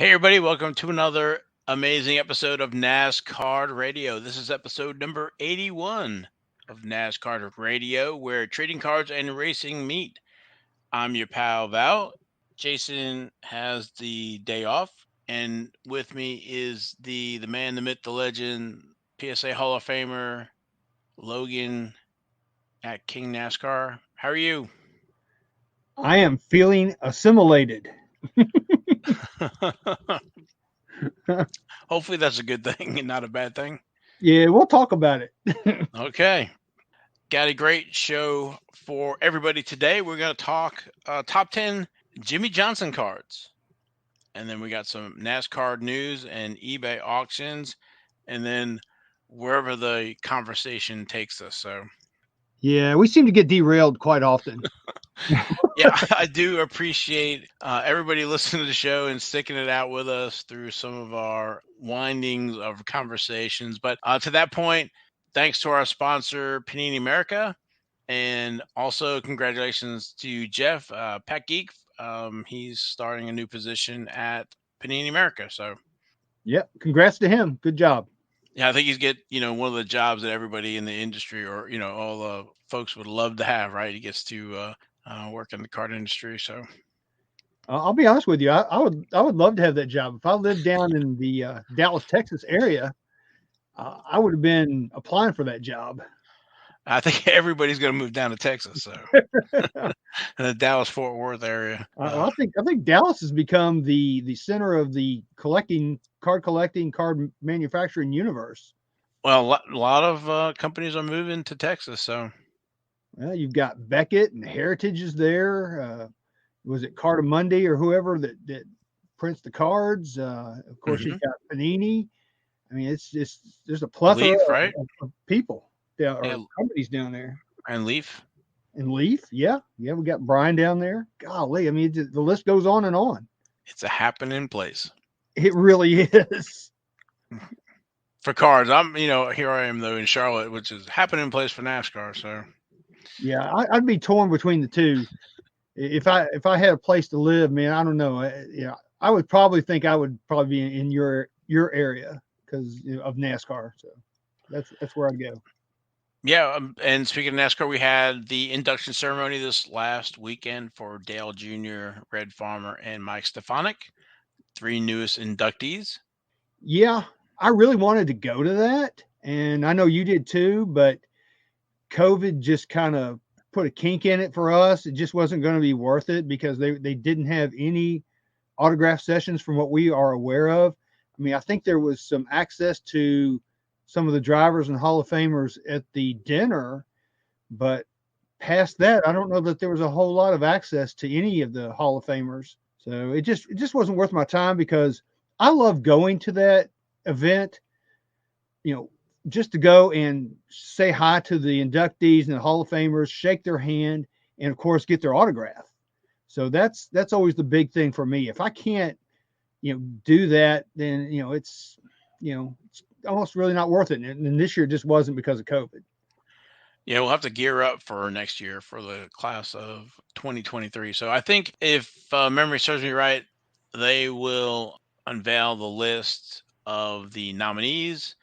Hey, everybody, welcome to another amazing episode of NasCard Radio. This is episode number 81 of NasCard Radio, where trading cards and racing meet. I'm your pal, Val. Jason has the day off, and with me is the man, the myth, the legend, PSA Hall of Famer, Logan at King NASCAR. How are you? I am feeling assimilated. Hopefully that's a good thing and not a bad thing. Yeah, we'll talk about it. Okay. Got a great show for everybody today. We're going to talk top 10 Jimmie Johnson cards. And then we got some NASCAR news and eBay auctions. And then wherever the conversation takes us. So, Yeah, we seem to get derailed quite often. yeah, I do appreciate everybody listening to the show and sticking it out with us through some of our windings of conversations. But to that point, thanks to our sponsor, Panini America. And also congratulations to Jeff, Pat Geek. He's starting a new position at Panini America. So, Yep, congrats to him. Good job. yeah, I think he's get one of the jobs that everybody in the industry or all the folks would love to have. Right, he gets to work in the card industry. So, I'll be honest with you. I would love to have that job. If I lived down in the Dallas, Texas area, I would have been applying for that job. I think everybody's going to move down to Texas. So, in the Dallas Fort Worth area. I think Dallas has become the center of the collecting, card manufacturing universe. Well, a lot of companies are moving to Texas. So, well, you've got Beckett and Heritage is there. Was it Cardamundi or whoever that prints the cards? Of course, you've got Panini. I mean, it's just there's a plethora Leaf, right? of people or companies down there. And Leaf. And Leaf, yeah, we got Brian down there. Golly, I mean, the list goes on and on. It's a happening place. It really is. For cards, I'm here I am though in Charlotte, which is happening place for NASCAR. So, yeah, I'd be torn between the two. If I had a place to live, man, I don't know. I would probably think I would probably be in your area because of NASCAR. So that's where I'd go. Yeah, and speaking of NASCAR, we had the induction ceremony this last weekend for Dale Jr., Red Farmer, and Mike Stefanik, 3 newest inductees. Yeah, I really wanted to go to that, and I know you did too, but COVID just kind of put a kink in it for us. It just wasn't going to be worth it because they didn't have any autograph sessions from what we are aware of. I mean, I think there was some access to some of the drivers and Hall of Famers at the dinner, but past that, I don't know that there was a whole lot of access to any of the Hall of Famers. So it just wasn't worth my time because I love going to that event, just to go and say hi to the inductees and the Hall of Famers, shake their hand, and of course get their autograph. So that's always the big thing for me. If I can't, do that, then it's almost really not worth it. And this year just wasn't because of COVID. Yeah, we'll have to gear up for next year for the class of 2023. So I think if memory serves me right, they will unveil the list of the nominees.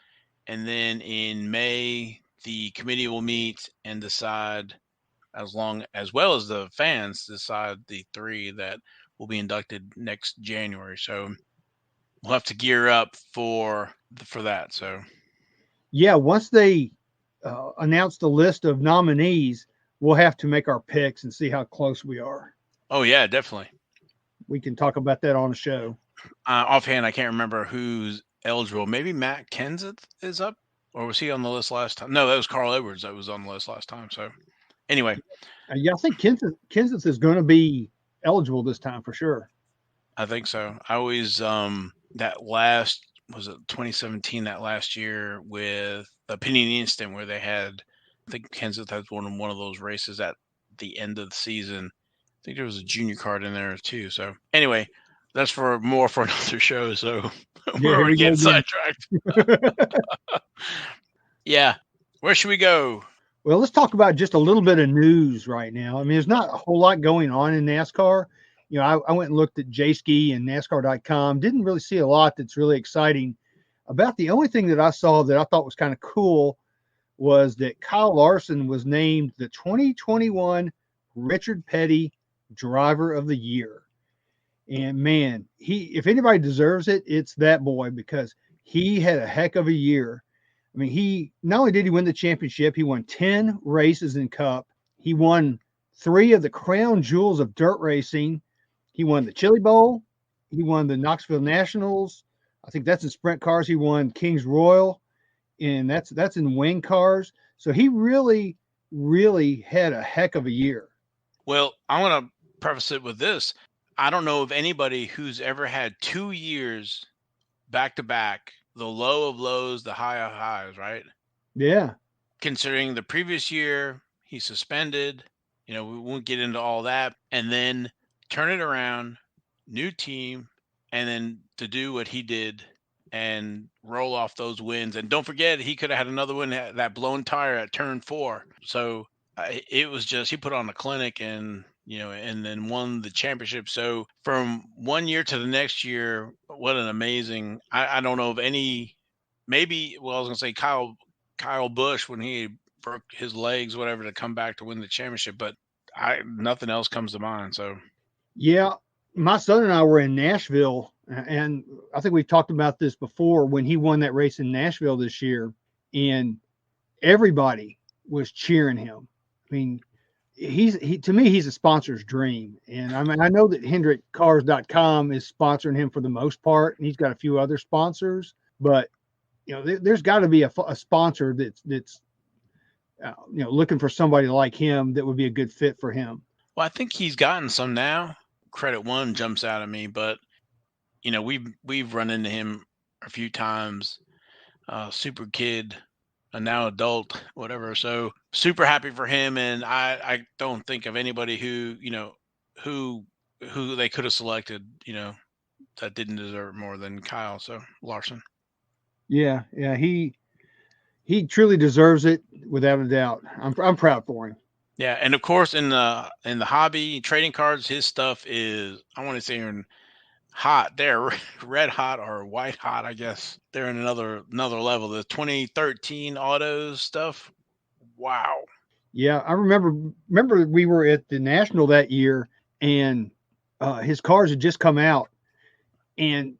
And then in May, the committee will meet and decide, as well as the fans decide the 3 that will be inducted next January. So we'll have to gear up for that. So, yeah, once they announce the list of nominees, we'll have to make our picks and see how close we are. Oh yeah, definitely. We can talk about that on the show. Offhand, I can't remember who's eligible. Maybe Matt Kenseth is up, or was he on the list last time? No, that was Carl Edwards that was on the list last time. So, anyway, yeah, I think Kenseth is going to be eligible this time for sure. I think so. I always that last was it 2017, that last year with the Panini Instant where they had, I think Kenseth had won one of those races at the end of the season. I think there was a junior card in there too. So anyway, that's for another show. So we're already getting sidetracked. Yeah. Where should we go? Well, let's talk about just a little bit of news right now. I mean, there's not a whole lot going on in NASCAR. I went and looked at JSki and NasCard.com. Didn't really see a lot that's really exciting. About the only thing that I saw that I thought was kind of cool was that Kyle Larson was named the 2021 Richard Petty Driver of the Year. And man, if anybody deserves it, it's that boy, because he had a heck of a year. I mean, he not only did he win the championship, he won 10 races in Cup. He won 3 of the crown jewels of dirt racing. He won the Chili Bowl. He won the Knoxville Nationals. I think that's in sprint cars. He won Kings Royal, and that's in wing cars. So he really, really had a heck of a year. Well, I want to preface it with this. I don't know of anybody who's ever had 2 years back to back, the low of lows, the high of highs, right? Yeah. Considering the previous year, he suspended, we won't get into all that. And then turn it around, new team, and then to do what he did and roll off those wins. And don't forget, he could have had another win, that blown tire at turn 4. So it was just, he put on a clinic and, and then won the championship. So from one year to the next year, what an amazing, I don't know of any, maybe, well, I was going to say Kyle Busch when he broke his legs, whatever, to come back to win the championship, but nothing else comes to mind. So, yeah, my son and I were in Nashville, and I think we've talked about this before when he won that race in Nashville this year, and everybody was cheering him. I mean, to me, he's a sponsor's dream. And I mean, I know that HendrickCars.com is sponsoring him for the most part, and he's got a few other sponsors, but there's got to be a sponsor that's looking for somebody like him that would be a good fit for him. Well, I think he's gotten some now. Credit One jumps out at me, but we've run into him a few times. Super kid, and now adult, whatever. So super happy for him, and I don't think of anybody who who they could have selected, that didn't deserve more than Kyle. So Larson. Yeah, he truly deserves it without a doubt. I'm proud for him. Yeah, and of course in the hobby trading cards, his stuff is, I want to say, hot. They're red hot or white hot, I guess. They're in another level. The 2013 autos stuff. Wow. Yeah, I remember we were at the National that year, and his cars had just come out, and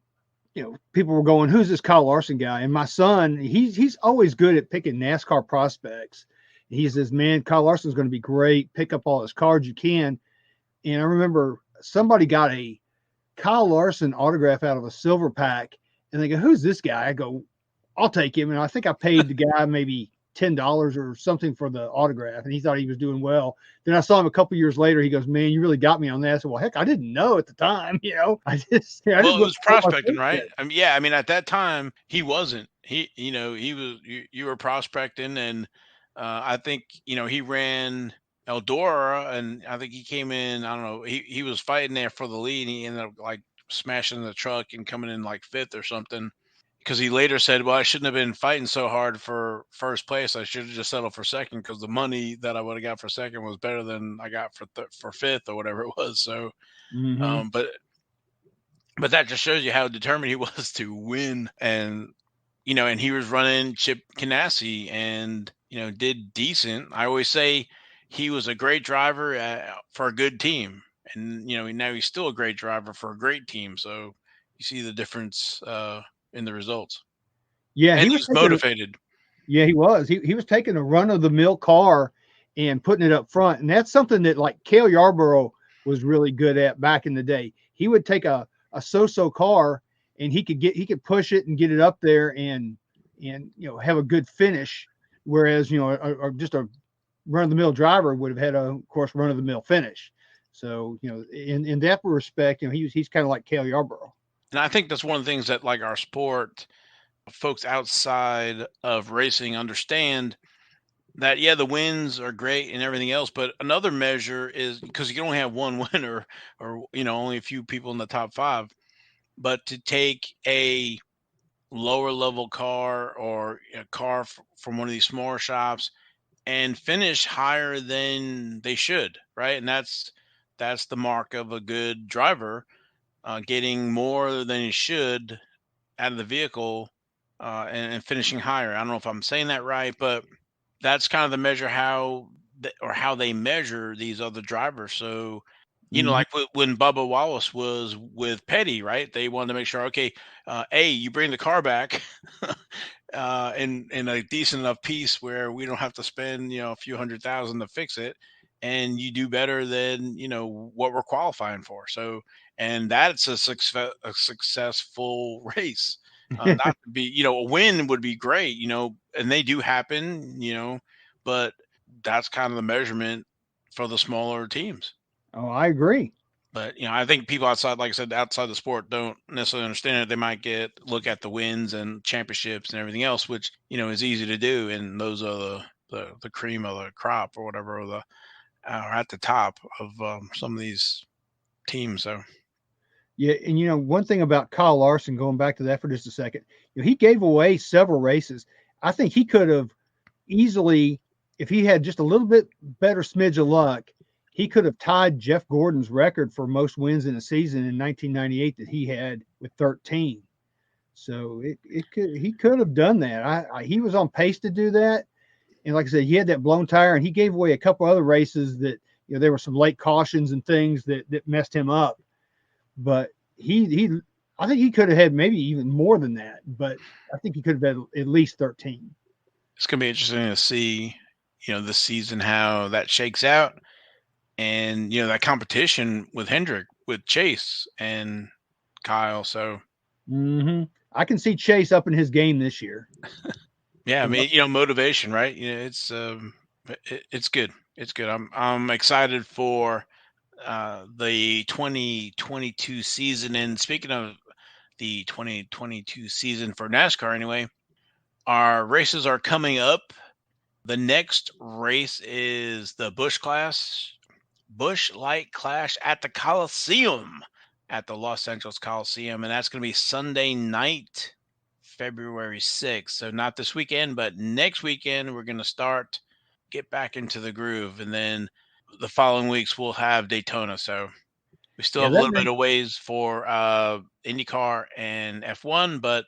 people were going, "Who's this Kyle Larson guy?" And my son, he's always good at picking NASCAR prospects. He says, "Man, Kyle Larson's going to be great. Pick up all his cards you can." And I remember somebody got a Kyle Larson autograph out of a silver pack, and they go, "Who's this guy?" I go, "I'll take him." And I think I paid the guy maybe $10 or something for the autograph, and he thought he was doing well. Then I saw him a couple years later. He goes, "Man, you really got me on that." I said, "Well, heck, I didn't know at the time, it was prospecting, right? I mean, at that time he wasn't. He was. You were prospecting, and I think he ran Eldora, and I think he came in. I don't know. He was fighting there for the lead, and he ended up like smashing the truck and coming in like 5th or something. Because he later said, "Well, I shouldn't have been fighting so hard for first place. I should have just settled for second, because the money that I would have got for second was better than I got for 5th or whatever it was." So, but that just shows you how determined he was to win, and and he was running Chip Ganassi, and did decent. I always say he was a great driver for a good team, and now he's still a great driver for a great team. So you see the difference in the results. Yeah, and he was motivated. Yeah, he was. He was taking a run of the mill car and putting it up front, and that's something that like Cale Yarborough was really good at back in the day. He would take a so-so car, and he could push it and get it up there and have a good finish, whereas just a run of the mill driver would have had of course run of the mill finish. So in that respect, he's kind of like Cale Yarborough. And I think that's one of the things that, like, our sport, folks outside of racing understand that, yeah, the wins are great and everything else, but another measure is, because you can only have one winner, or only a few people in the top 5, but to take a lower level car or a car from one of these smaller shops and finish higher than they should, right? And that's that's the mark of a good driver, getting more than he should out of the vehicle, and finishing higher. I don't know if I'm saying that right, but that's kind of the measure how they measure these other drivers. So, Mhm. like when Bubba Wallace was with Petty, right? They wanted to make sure, okay, you bring the car back in a decent enough piece where we don't have to spend a few $100,000 to fix it, and you do better than what we're qualifying for. So, and that's a successful race. Not to be, a win would be great, and they do happen, but that's kind of the measurement for the smaller teams. Oh, I agree. But I think people outside, like I said, outside the sport, don't necessarily understand it. They might look at the wins and championships and everything else, which is easy to do, and those are the cream of the crop or whatever, or are at the top of some of these teams. So Yeah, and one thing about Kyle Larson, going back to that for just a second, he gave away several races. I think he could have easily, if he had just a little bit better smidge of luck, he could have tied Jeff Gordon's record for most wins in a season in 1998 that he had with 13. So he could have done that. He was on pace to do that, and like I said, he had that blown tire, and he gave away a couple other races that there were some late cautions and things that messed him up. But I think he could have had maybe even more than that. But I think he could have had at least 13. it's gonna be interesting to see, this season how that shakes out, and that competition with Hendrick, with Chase and Kyle. So Mm-hmm. I can see Chase up in his game this year. yeah, I mean, motivation, right? It's good. It's good. I'm excited for the 2022 season. And speaking of the 2022 season for NASCAR, anyway, our races are coming up. The next race is the Busch Light Clash at the Coliseum, at the Los Angeles Coliseum, and that's going to be Sunday night, February 6th. So not this weekend, but next weekend we're going to get back into the groove, and then the following weeks we'll have Daytona. So we still Yeah, have a that little bit race, of ways for IndyCar and F1, but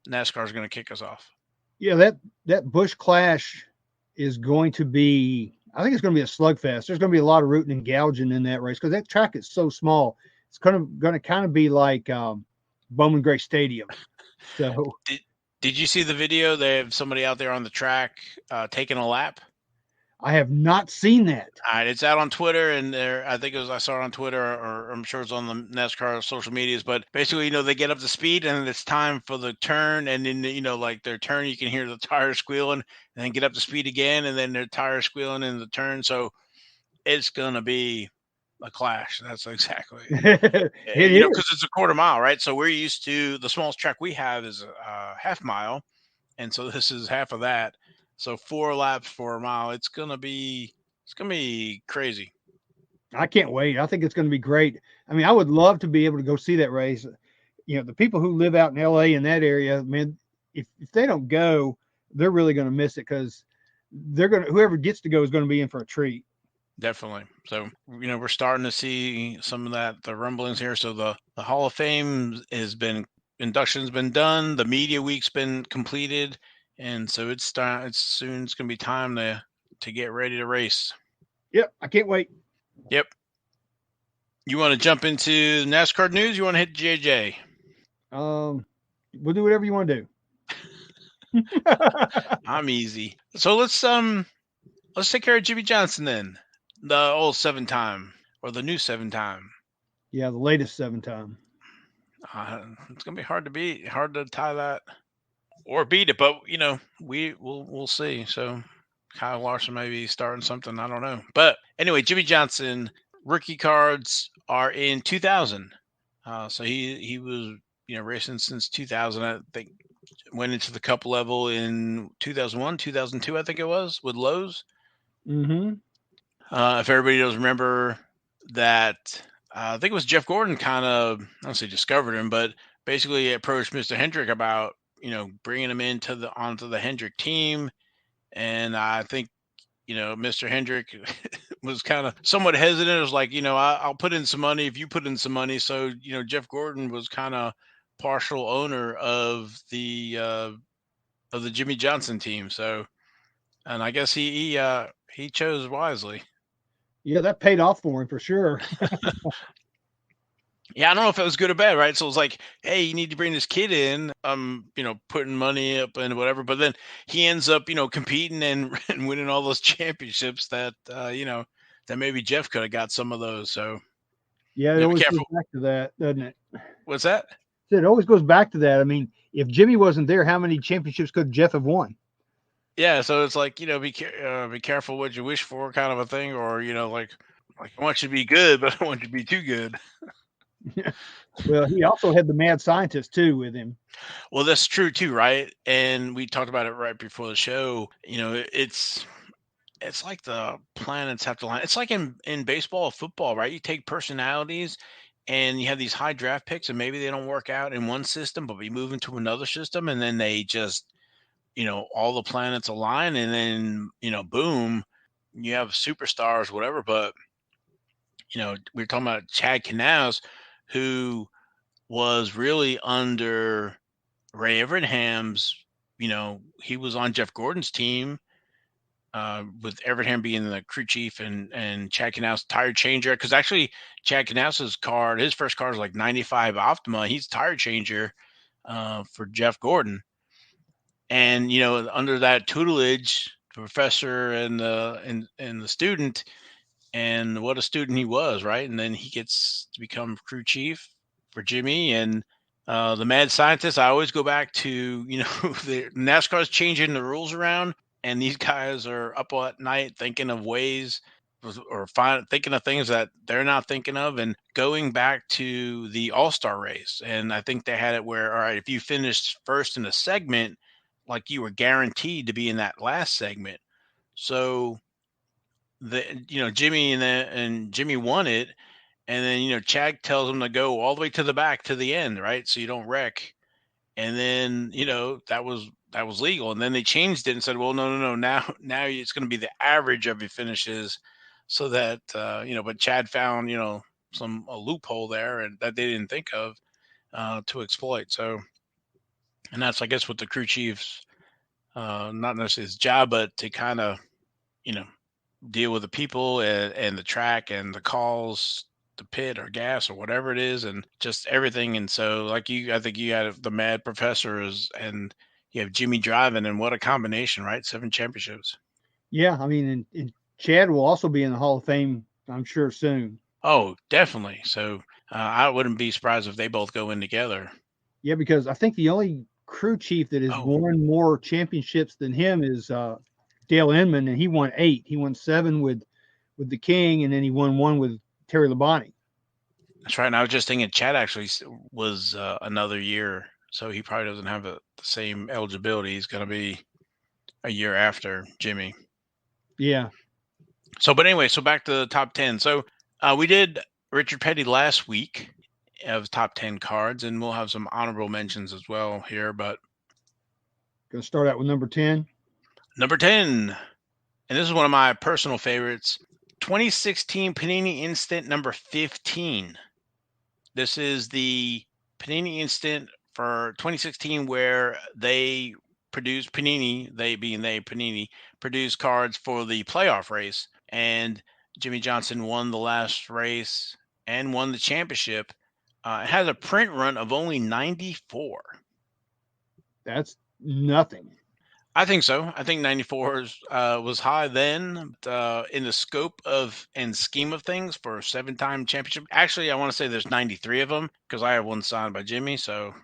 NASCAR is going to kick us off. yeah, that Busch Clash is going to be. I think it's going to be a slugfest. There's going to be a lot of rooting and gouging in that race because that track is so small. It's going to kind of be like Bowman Gray Stadium. So Did you see the video? They have somebody out there on the track taking a lap. I have not seen that. All right, it's out on Twitter, and I think I saw it on Twitter, or I'm sure it's on the NASCAR social medias. But basically, they get up to speed, and it's time for the turn, and then like their turn, you can hear the tires squealing, and then get up to speed again, and then their tires squealing in the turn. So it's gonna be a clash. That's exactly, It because is. it's a quarter mile, right? So we're used to, the smallest track we have is a half mile, and so this is half of that. So 4 laps for a mile. It's gonna be crazy. I can't wait. I think it's going to be great. I mean, I would love to be able to go see that race. The people who live out in LA in that area, man, if they don't go, they're really going to miss it because whoever gets to go is going to be in for a treat. Definitely. So, we're starting to see some of the rumblings here. So the Hall of Fame induction's been done. The media week's been completed. And so it's going to be time to get ready to race. Yep, I can't wait. Yep. You want to jump into NASCAR news? You want to hit JJ? We'll do whatever you want to do. I'm easy. So let's take care of Jimmie Johnson then. The old 7-time, or the new 7-time. Yeah, the latest 7-time. It's gonna be hard to tie that or beat it, but we'll see. So Kyle Larson may be starting something, I don't know. But anyway, Jimmie Johnson rookie cards are in 2000. So he was racing since 2000. I think went into the Cup level in 2001, 2002. I think it was with Lowe's. Mm-hmm. If everybody does remember that, I think it was Jeff Gordon kind of, I don't say discovered him, but basically approached Mr. Hendrick about, bringing him onto the Hendrick team. And I think, Mr. Hendrick was kind of somewhat hesitant. It was like, I'll put in some money if you put in some money. So, Jeff Gordon was kind of partial owner of the Jimmie Johnson team. So, and I guess he chose wisely. Yeah, that paid off for him for sure. Yeah, I don't know if it was good or bad, right? So it was like, hey, you need to bring this kid in. Putting money up and whatever. But then he ends up, competing and, and winning all those championships that that maybe Jeff could have got some of those. So Yeah, it yeah, be always goes careful. back to that, doesn't it? What's that? It always goes back to that. I mean, if Jimmie wasn't there, how many championships could Jeff have won? Yeah, so it's like, be careful what you wish for, kind of a thing, or like I want you to be good, but I don't want you to be too good. Well, he also had the mad scientist too with him. Well, that's true too, right? And we talked about it right before the show. It's like the planets have to line. It's like in baseball or football, right? You take personalities and you have these high draft picks, and maybe they don't work out in one system, but we move into another system, and then they just, all the planets align, and then, boom, you have superstars, whatever. But, we're talking about Chad Canals, who was really under Ray Everham's, he was on Jeff Gordon's team, with Everham being the crew chief and Chad Knaus tire changer. Because actually, Chad Knaus's card, his first card is like 95 Optima. He's tire changer for Jeff Gordon. And under that tutelage, the professor and the student, and what a student he was, right? And then he gets to become crew chief for Jimmie and. The mad scientist, I always go back to, the NASCAR's changing the rules around, and these guys are up all at night thinking of ways or thinking of things that they're not thinking of, and going back to the All-Star race. And I think they had it where, all right, if you finished first in a segment, like you were guaranteed to be in that last segment. So Jimmie and Jimmie won it. And then, Chad tells him to go all the way to the back to the end, right? So you don't wreck. And then, that was legal. And then they changed it and said, well, no. Now it's going to be the average of your finishes, so that, but Chad found, a loophole there and that they didn't think of to exploit. So, and that's, I guess, what the crew chief's, not necessarily his job, but to kind of, deal with the people and the track and the calls, the pit or gas or whatever it is, and just everything. And so, like I think you had the mad professors, and you have Jimmie driving, and what a combination, right? 7 championships. Yeah, I mean, and Chad will also be in the Hall of Fame, I'm sure, soon. Oh, definitely. So I wouldn't be surprised if they both go in together. Yeah, because I think the only crew chief that has won more championships than him is Dale Inman, and he won 8. He won 7 with the King, and then he won 1 with Terry Labonte. That's right. And I was just thinking Chad actually was another year, so he probably doesn't have the same eligibility. He's going to be a year after Jimmie. Yeah. So, but anyway, so back to the top 10. So we did Richard Petty last week of top 10 cards, and we'll have some honorable mentions as well here. But going to start out with number 10. Number 10, and this is one of my personal favorites, 2016 Panini Instant number 15. This is the Panini Instant for 2016 where they produced Panini produced cards for the playoff race. And Jimmie Johnson won the last race and won the championship. It has a print run of only 94. That's nothing. I think so. I think 94 was high then, in the scope of and scheme of things for a 7-time championship. Actually, I want to say there's 93 of them because I have one signed by Jimmie. So,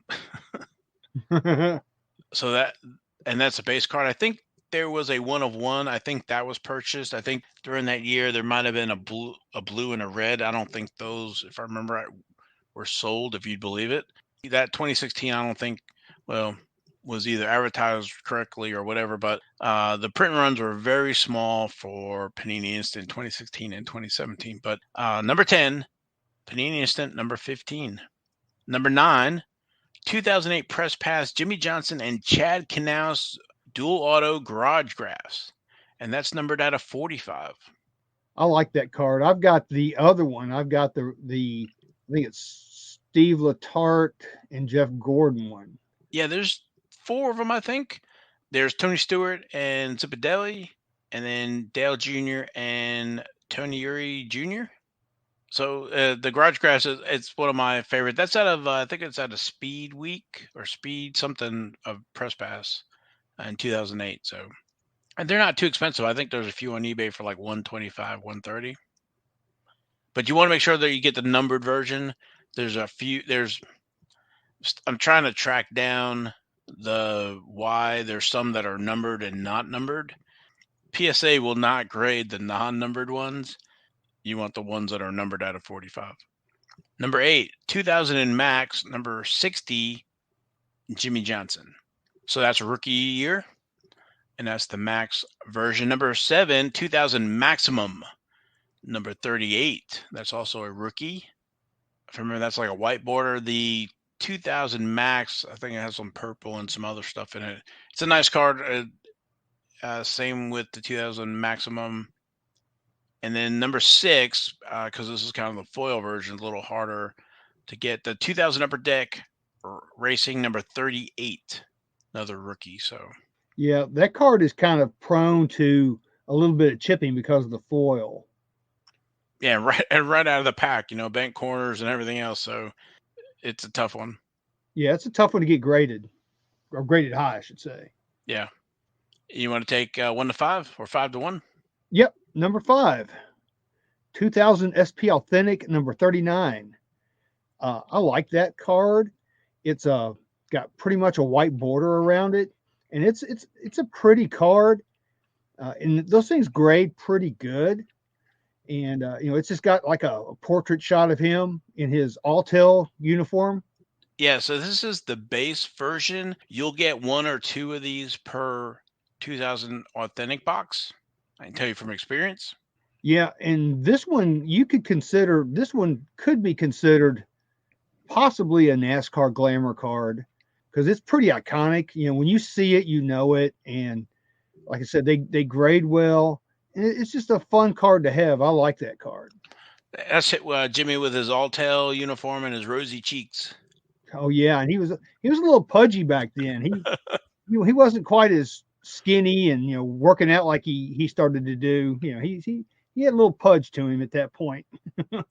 that's a base card. I think there was a 1 of 1. I think that was purchased. I think during that year there might have been a blue and a red. I don't think those, if I remember right, were sold, if you'd believe it. That 2016, I don't think, was either advertised correctly or whatever, but the print runs were very small for Panini Instant 2016 and 2017. But number 10, Panini Instant number 15. Number 9, 2008 Press Pass Jimmie Johnson and Chad Knaus Dual Auto Garage Graphs, and that's numbered out of 45. I like that card. I've got the other one. I've got the I think it's Steve Letarte and Jeff Gordon one. Yeah, there's 4 of them, I think. There's Tony Stewart and Zipadelli, and then Dale Jr. and Tony Uri Jr. So the Garage Grass it's one of my favorite. That's out of I think it's out of Speed Week or Speed something of Press Pass in 2008. So and they're not too expensive. I think there's a few on eBay for like 125, 130. But you want to make sure that you get the numbered version. There's a few. I'm trying to track down why there's some that are numbered and not numbered. PSA will not grade the non-numbered ones. You want the ones that are numbered out of 45. Number 8, 2000 and Max, number 60, Jimmie Johnson. So that's rookie year, and that's the Max version. Number 7, 2000 Maximum, number 38. That's also a rookie. If I remember, that's like a white border. The 2000 Max, I think it has some purple and some other stuff in it. It's a nice card. Same with the 2000 Maximum. And then number 6, because this is kind of the foil version, a little harder to get, the 2000 Upper Deck Racing number 38, another rookie. So yeah, that card is kind of prone to a little bit of chipping because of the foil. Yeah, right out of the pack, bent corners and everything else. So it's a tough one. Yeah, it's a tough one to get graded, or graded high, I should say. Yeah. You want to take 1 to 5 or 5 to 1? Yep, number 5, 2000 SP Authentic, number 39. I like that card. It's got pretty much a white border around it, and it's a pretty card. And those things grade pretty good. And it's just got like a portrait shot of him in his Alltel uniform. Yeah, so this is the base version. You'll get 1 or 2 of these per 2000 Authentic box. I can tell you from experience. Yeah, and this one could be considered possibly a NASCAR glamour card because it's pretty iconic. When you see it, you know it. And like I said, they grade well. And it's just a fun card to have. I like that card. That's it, Jimmie with his all-tail uniform and his rosy cheeks. Oh yeah, and he was a little pudgy back then. He wasn't quite as skinny and working out like he started to do. He had a little pudge to him at that point.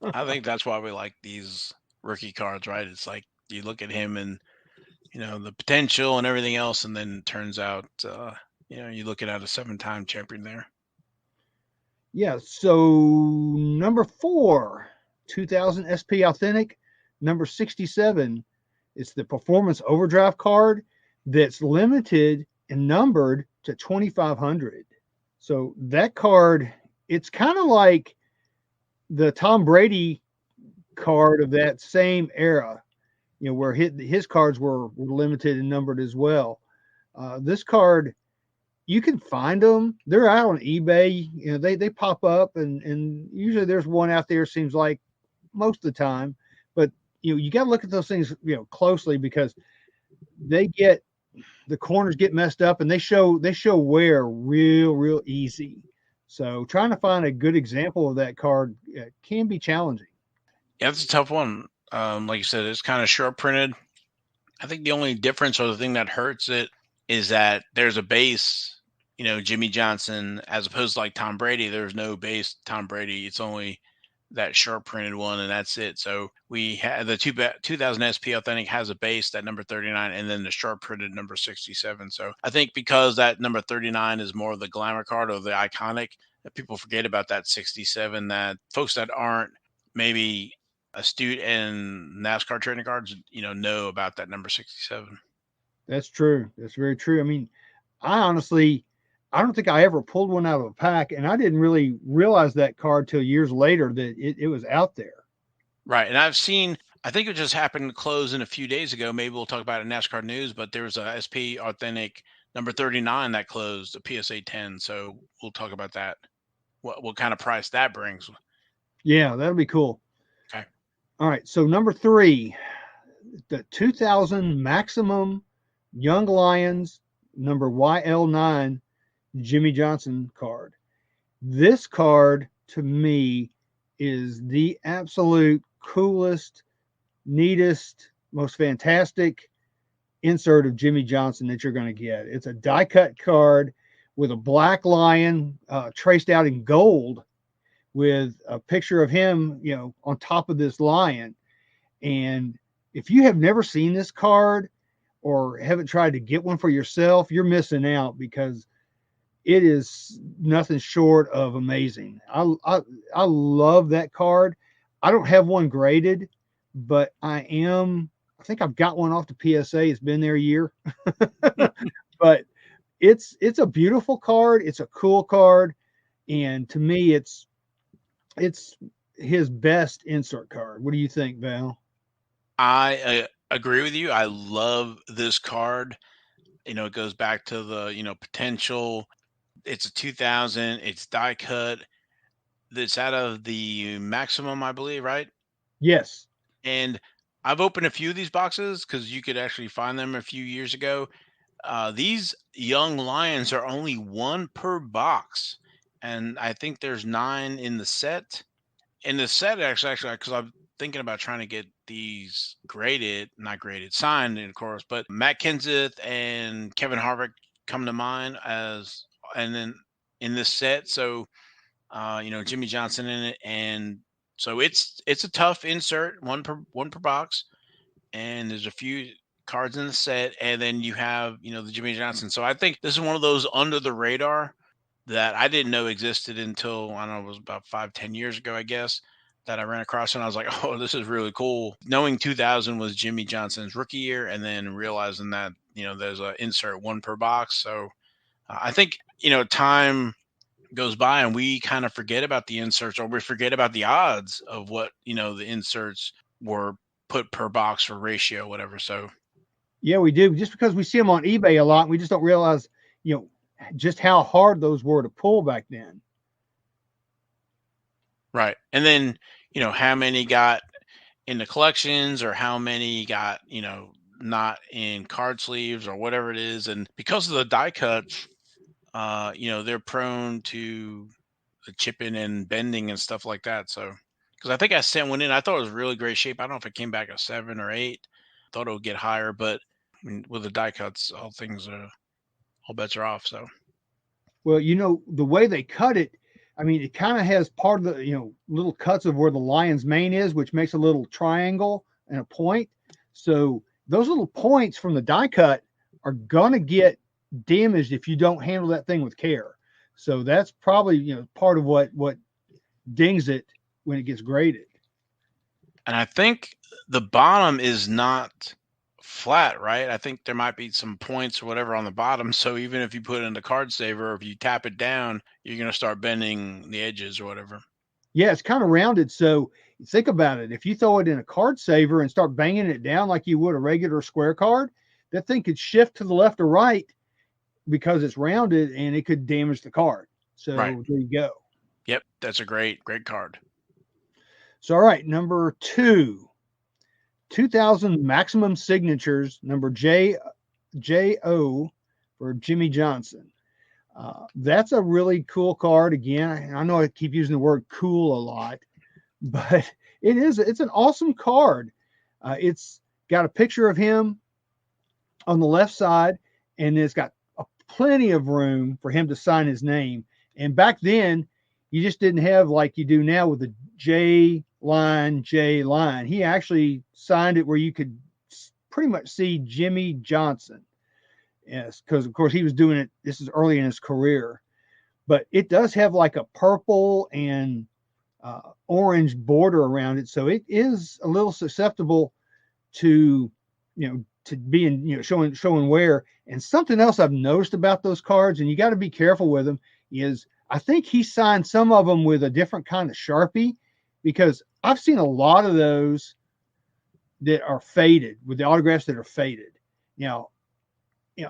I think that's why we like these rookie cards, right? It's like you look at him and the potential and everything else, and then it turns out you're looking at a 7-time champion there. Yeah, so number 4, 2000 SP Authentic, number 67. It's the Performance Overdrive card that's limited and numbered to 2,500. So that card, it's kind of like the Tom Brady card of that same era, where his cards were limited and numbered as well. This card, you can find them. They're out on eBay. They pop up, and usually there's one out there. Seems like most of the time, but you got to look at those things closely because the corners get messed up, and they show wear real easy. So trying to find a good example of that card can be challenging. Yeah, it's a tough one. Like you said, it's kind of short printed. I think the only difference or the thing that hurts it is that there's a base, Jimmie Johnson, as opposed to like Tom Brady. There's no base Tom Brady. It's only that short printed one, and that's it. So we had the 2000 SP Authentic has a base, that number 39, and then the short printed number 67. So I think because that number 39 is more of the glamour card or the iconic, that people forget about that 67, that folks that aren't maybe astute in NasCard trading cards, know about that number 67. That's true. That's very true. I mean, I don't think I ever pulled one out of a pack, and I didn't really realize that card till years later that it was out there. Right. And I think it just happened to close in a few days ago. Maybe we'll talk about it in NASCAR news, but there was a SP Authentic number 39 that closed, a PSA 10. So we'll talk about that. What kind of price that brings. Yeah, that'll be cool. Okay. All right. So number 3, the 2000 Maximum Young Lions number YL9 Jimmie Johnson card. This card to me is the absolute coolest, neatest, most fantastic insert of Jimmie Johnson that you're going to get. It's a die cut card with a black lion traced out in gold with a picture of him, on top of this lion. And if you have never seen this card or haven't tried to get one for yourself, you're missing out, because it is nothing short of amazing. I love that card. I don't have one graded, but I think I've got one off the PSA. It's been there a year. But it's a beautiful card. It's a cool card. And to me, it's his best insert card. What do you think, Val? I agree with you. I love this card. It goes back to the, potential. It's a 2000. It's die cut. It's out of the Maximum, I believe, right? Yes. And I've opened a few of these boxes because you could actually find them a few years ago. These young lions are only one per box, and I think there's 9 in the set. In the set, actually, because I'm thinking about trying to get these not graded, signed, of course. But Matt Kenseth and Kevin Harvick come to mind and then in this set. So, Jimmie Johnson in it, and so it's a tough insert, one per box, and there's a few cards in the set, and then you have the Jimmie Johnson. So I think this is one of those under the radar that I didn't know existed until, I don't know, it was about 5-10 years ago, I guess, that I ran across, and I was like, oh, this is really cool. Knowing 2000 was Jimmie Johnson's rookie year, and then realizing that there's an insert one per box. So I think time goes by and we kind of forget about the inserts, or we forget about the odds of what the inserts were put per box or ratio, whatever. So yeah, we do, just because we see them on eBay a lot. We just don't realize just how hard those were to pull back then. Right. And then how many got in the collections, or how many got not in card sleeves or whatever it is. And because of the die cuts, they're prone to the chipping and bending and stuff like that. So, because I think I sent one in, I thought it was really great shape. I don't know if it came back a 7 or 8. Thought it would get higher, but with the die cuts, all bets are off. So, well, the way they cut it, I mean, it kind of has part of the little cuts of where the lion's mane is, which makes a little triangle and a point. So those little points from the die cut are gonna get damaged if you don't handle that thing with care. So that's probably part of what dings it when it gets graded. And I think the bottom is not flat, right? I think there might be some points or whatever on the bottom. So even if you put it in the card saver, or if you tap it down, you're going to start bending the edges or whatever. Yeah, it's kind of rounded. So think about it. If you throw it in a card saver and start banging it down like you would a regular square card, that thing could shift to the left or right because it's rounded, and it could damage the card. So There you go. Yep, that's a great card. So, all right, number 2, 2000 Maximum Signatures, number JO for Jimmie Johnson. That's a really cool card. Again, I know I keep using the word cool a lot, but it's an awesome card. It's got a picture of him on the left side, and it's got plenty of room for him to sign his name. And back then, you just didn't have like you do now with the J line. He actually signed it where you could pretty much see Jimmie Johnson. Yes, because of course he was doing it. This is early in his career, but it does have like a purple and orange border around it, so it is a little susceptible to being showing wear. And something else I've noticed about those cards, and you got to be careful with them, is I think he signed some of them with a different kind of Sharpie, because I've seen a lot of those that are faded, with the autographs that are faded.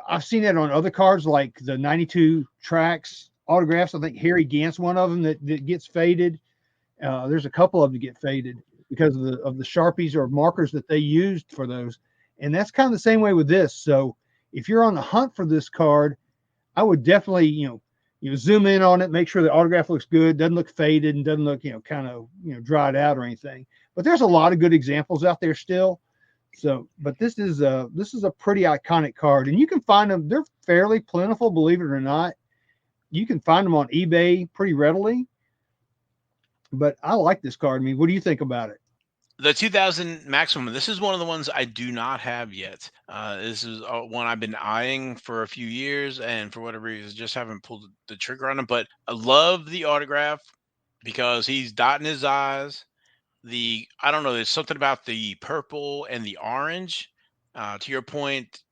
I've seen that on other cards, like the 92 Tracks autographs. I think Harry Gant's one of them that gets faded. There's a couple of them that get faded because of the Sharpies or markers that they used for those. And that's kind of the same way with this. So if you're on the hunt for this card, I would definitely, zoom in on it, make sure the autograph looks good, doesn't look faded, and doesn't look, kind of, dried out or anything. But there's a lot of good examples out there still. So, but this is a pretty iconic card, and you can find them. They're fairly plentiful, believe it or not. You can find them on eBay pretty readily. But I like this card. I mean, what do you think about it? The 2000 Maximum. This is one of the ones I do not have yet. This is one I've been eyeing for a few years, and for whatever reason, just haven't pulled the trigger on it. But I love the autograph because he's dotting his I's. I don't know, there's something about the purple and the orange. To your point,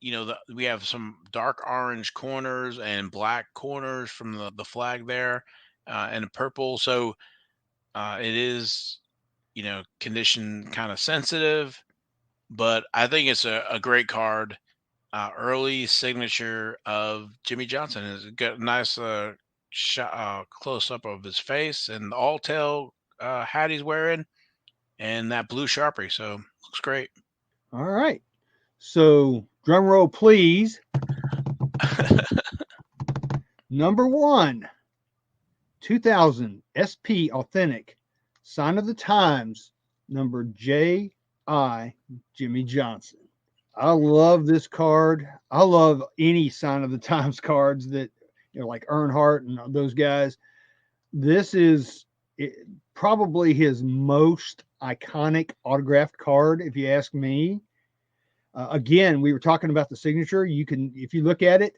we have some dark orange corners and black corners from the flag there, and the purple. So it is, condition kind of sensitive, but I think it's a great card. Early signature of Jimmie Johnson. It's got a nice close up of his face and the all tail hat he's wearing and that blue Sharpie. So looks great. All right. So drum roll, please. Number 1, 2000 SP Authentic Sign of the Times, number J.I. Jimmie Johnson. I love this card. I love any Sign of the Times cards that, like Earnhardt and those guys. This is probably his most iconic autographed card, if you ask me. Again, we were talking about the signature. You can, if you look at it,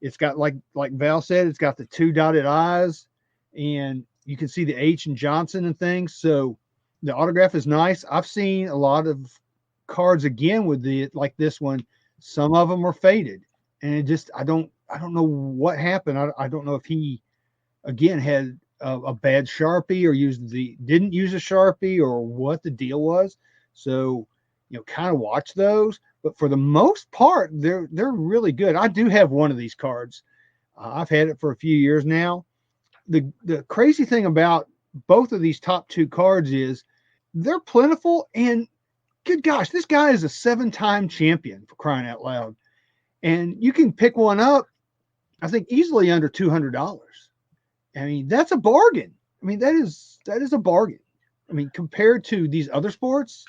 it's got, like Val said, it's got the 2 dotted I's, and you can see the H and Johnson and things. So the autograph is nice. I've seen a lot of cards again with like this one. Some of them are faded, and it just, I don't know what happened. I don't know if he again had a bad Sharpie or didn't use a Sharpie or what the deal was. So, kind of watch those. But for the most part, they're really good. I do have one of these cards. I've had it for a few years now. The crazy thing about both of these top 2 cards is they're plentiful, and good gosh, this guy is a 7-time champion, for crying out loud. And you can pick one up, I think, easily under $200. I mean, that's a bargain. I mean, that is a bargain. I mean, compared to these other sports,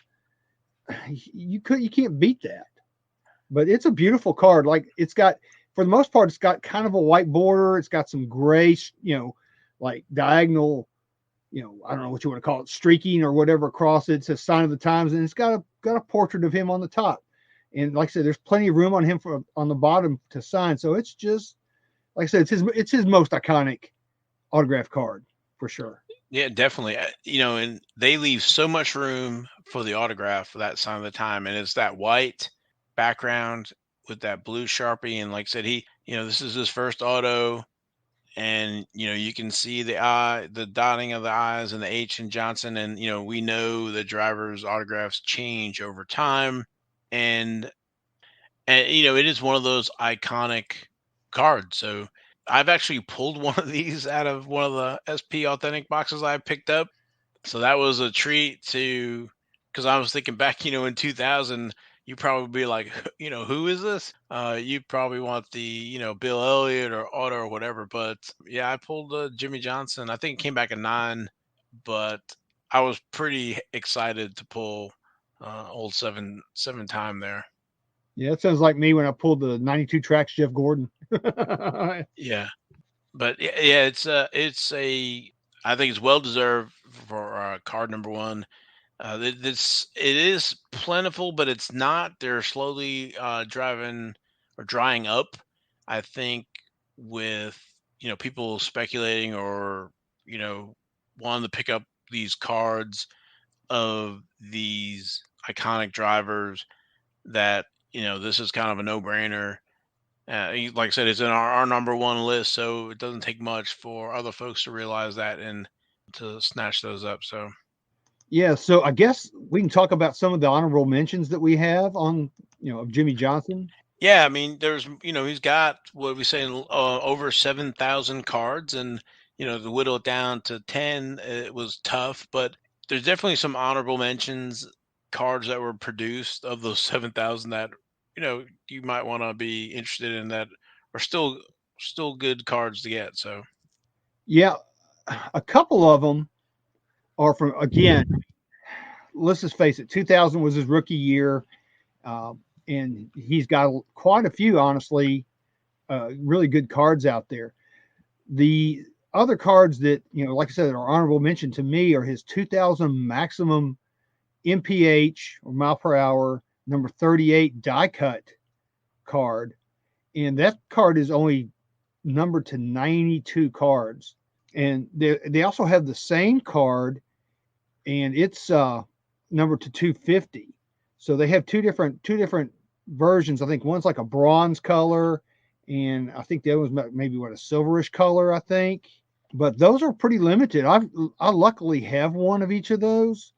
you can't beat that. But it's a beautiful card. Like, it's got, for the most part, it's got kind of a white border. It's got some gray, like diagonal, I don't know what you want to call it, streaking or whatever across it. It says Sign of the Times, and it's got a portrait of him on the top. And like I said, there's plenty of room on him on the bottom to sign. So it's just, like I said, it's his most iconic autograph card for sure. Yeah, definitely. And they leave so much room for the autograph for that Sign of the Time, and it's that white background with that blue Sharpie. And like I said, this is his first auto, and you can see the dotting of the I's and the H in Johnson, and we know the drivers' autographs change over time, and it is one of those iconic cards. So I've actually pulled one of these out of one of the SP Authentic boxes I picked up. So that was a treat because I was thinking back, in 2000, you probably be like, who is this? You probably want the, Bill Elliott or Otto or whatever. But yeah, I pulled Jimmie Johnson. I think it came back at 9, but I was pretty excited to pull old seven time there. Yeah, it sounds like me when I pulled the 92 tracks Jeff Gordon. Yeah. But yeah, it's I think it's well deserved for card number 1. It is plentiful, but it's not. They're slowly driving or drying up. I think with people speculating or wanting to pick up these cards of these iconic drivers, that this is kind of a no-brainer. Like I said, it's in our number 1 list, so it doesn't take much for other folks to realize that and to snatch those up. So. Yeah, so I guess we can talk about some of the honorable mentions that we have on, of Jimmie Johnson. Yeah, I mean, there's, he's got, what we say, over 7,000 cards, and, to whittle it down to 10, it was tough, but there's definitely some honorable mentions, cards that were produced of those 7,000 that, you might want to be interested in, that are still still good cards to get. So Yeah, a couple of them are from, again, let's just face it, 2000 was his rookie year, and he's got quite a few, honestly, really good cards out there. The other cards that, like I said, are honorable mention to me are his 2000 maximum MPH, or mile per hour, number 38 die cut card. And that card is only numbered to 92 cards. And they also have the same card, and it's numbered to 250. So they have two different versions. I think one's like a bronze color, and I think the other one's maybe a silverish color, I think. But those are pretty limited. I luckily have one of each of those,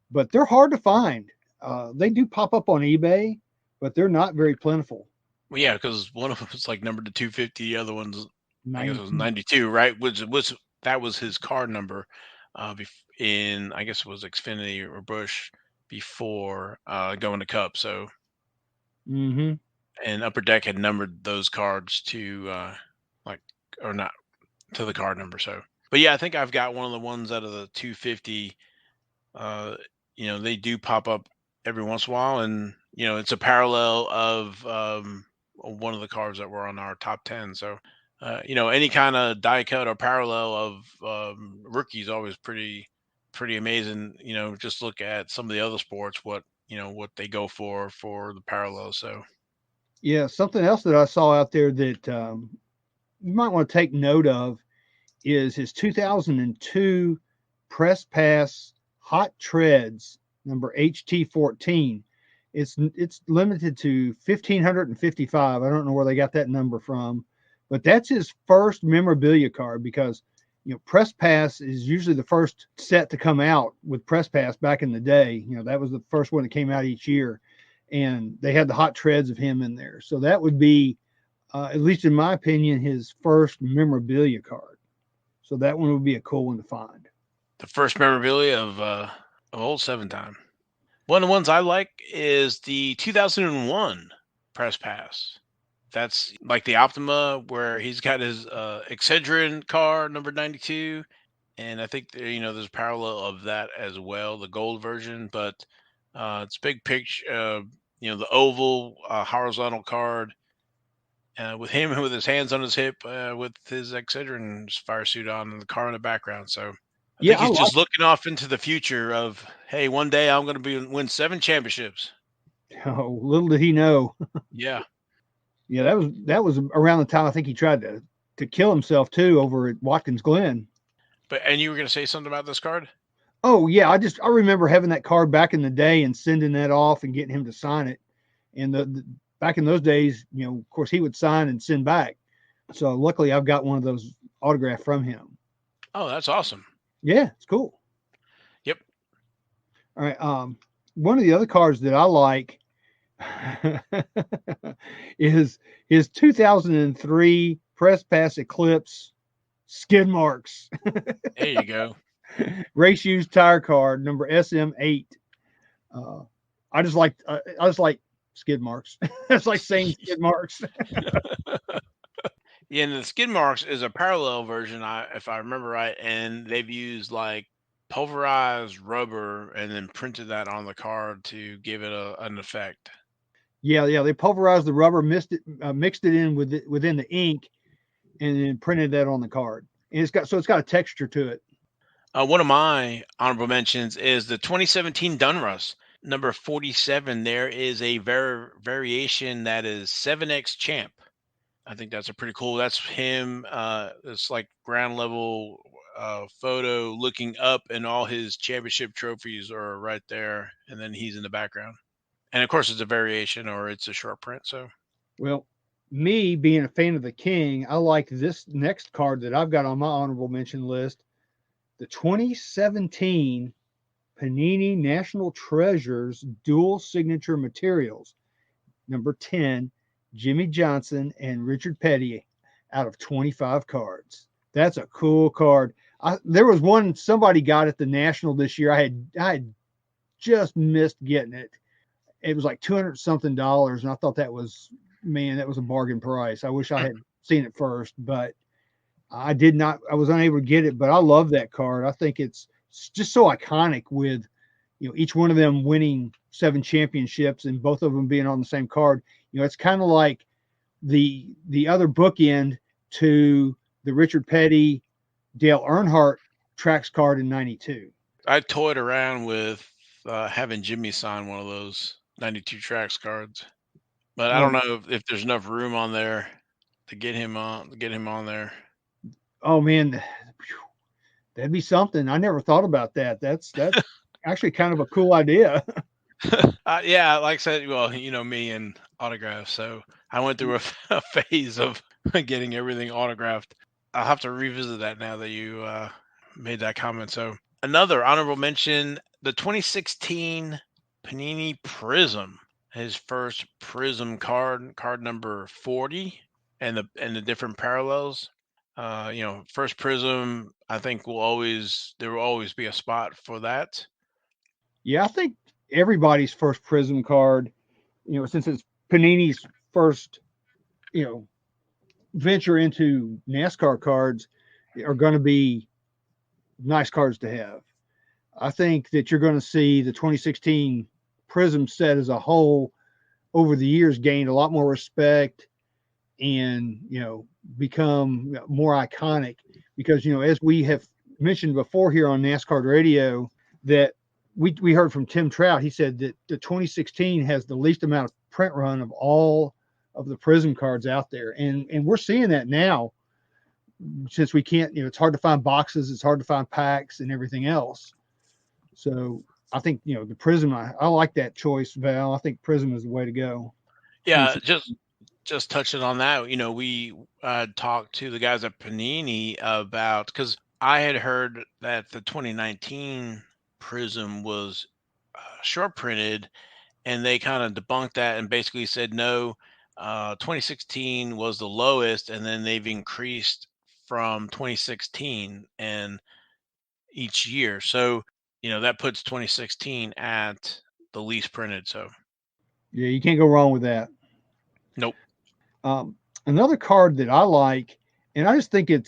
but they're hard to find. They do pop up on eBay, but they're not very plentiful. well, yeah, because one of them was like numbered to 250, the other one's I guess it was 92. 92, right? Which was that was his card number in I guess it was Xfinity or Busch before going to Cup. So Mm-hmm. and Upper Deck had numbered those cards to like or not to the card number. So, but yeah, I think I've got one of the ones out of the 250. They do pop up every once in a while, and it's a parallel of one of the cards that were on our top 10. So, any kind of die cut or parallel of rookies always pretty amazing. Just look at some of the other sports, what they go for the parallel. So. Yeah, something else that I saw out there that you might want to take note of is his 2002 Press Pass Hot Treads number HT14. It's limited to 1,555. I don't know where they got that number from, but that's his first memorabilia card, because Press Pass is usually the first set to come out with Press Pass back in the day. That was the first one that came out each year, and they had the hot treads of him in there. So that would be, at least in my opinion, his first memorabilia card. So that one would be a cool one to find. The first memorabilia of old 7-time. One of the ones I like is the 2001 Press Pass. That's like the Optima, where he's got his Excedrin car number 92, and I think there's a parallel of that as well, the gold version. But it's big picture, the oval horizontal card with him with his hands on his hip, with his Excedrin fire suit on, and the car in the background. So I think he's just looking off into the future of, hey, one day I'm going to win 7 championships. Oh, little did he know. Yeah. Yeah, that was around the time I think he tried to kill himself too over at Watkins Glen. And you were going to say something about this card? Oh yeah, I remember having that card back in the day and sending that off and getting him to sign it. And the back in those days, of course, he would sign and send back. So luckily, I've got one of those autographed from him. Oh, that's awesome. Yeah, it's cool. Yep. All right. One of the other cards that I like is his 2003 Press Pass Eclipse skid marks. There you go. Race used tire card number SM8. I just like skid marks. That's like saying skid marks. Yeah, and the skid marks is a parallel version, if I remember right, and they've used like pulverized rubber and then printed that on the card to give it an effect. Yeah, they pulverized the rubber, mixed it in within the ink, and then printed that on the card. And it's got a texture to it. One of my honorable mentions is the 2017 Dunruss number 47. There is a variation that is 7X Champ. I think that's a pretty cool. That's him. It's like ground level photo looking up, and all his championship trophies are right there, and then he's in the background. And of course, it's a variation or it's a short print. So, well, me being a fan of the King, I like this next card that I've got on my honorable mention list, the 2017 Panini National Treasures Dual Signature Materials, number 10, Jimmie Johnson and Richard Petty, out of 25 cards. That's a cool card. There was one somebody got at the National this year. I had just missed getting it. It was like $200 something, and I thought that was a bargain price. I wish I had seen it first, but I was unable to get it, but I love that card. I think it's just so iconic with, each one of them winning 7 championships and both of them being on the same card. It's kind of like the other bookend to the Richard Petty, Dale Earnhardt Tracks card in 92. I toyed around with having Jimmy sign one of those 92 Tracks cards, but I don't know if there's enough room on there to get him on there. Oh man, that'd be something. I never thought about that. That's actually kind of a cool idea. Yeah, like I said, well, me and autographs. So I went through a phase of getting everything autographed. I'll have to revisit that now that you made that comment. So another honorable mention, the 2016 Panini Prism, his first Prism card number 40, and the different parallels. First Prism, I think there will always be a spot for that. Yeah, I think everybody's first Prism card, since it's Panini's first, venture into NASCAR cards, are going to be nice cards to have. I think that you're going to see the 2016 Prism set as a whole over the years gained a lot more respect and, become more iconic because, as we have mentioned before here on NasCard Radio, that we heard from Tim Trout. He said that the 2016 has the least amount of print run of all of the Prism cards out there. And we're seeing that now since we can't, it's hard to find boxes, it's hard to find packs and everything else. So I think, the Prism, I like that choice, Val. I think Prism is the way to go. Yeah, just touching on that, we talked to the guys at Panini about, because I had heard that the 2019 Prism was short printed, and they kind of debunked that and basically said no. 2016 was the lowest, and then they've increased from 2016 and each year. So that puts 2016 at the least printed. So yeah, you can't go wrong with that. Nope. Another card that I like, and I just think in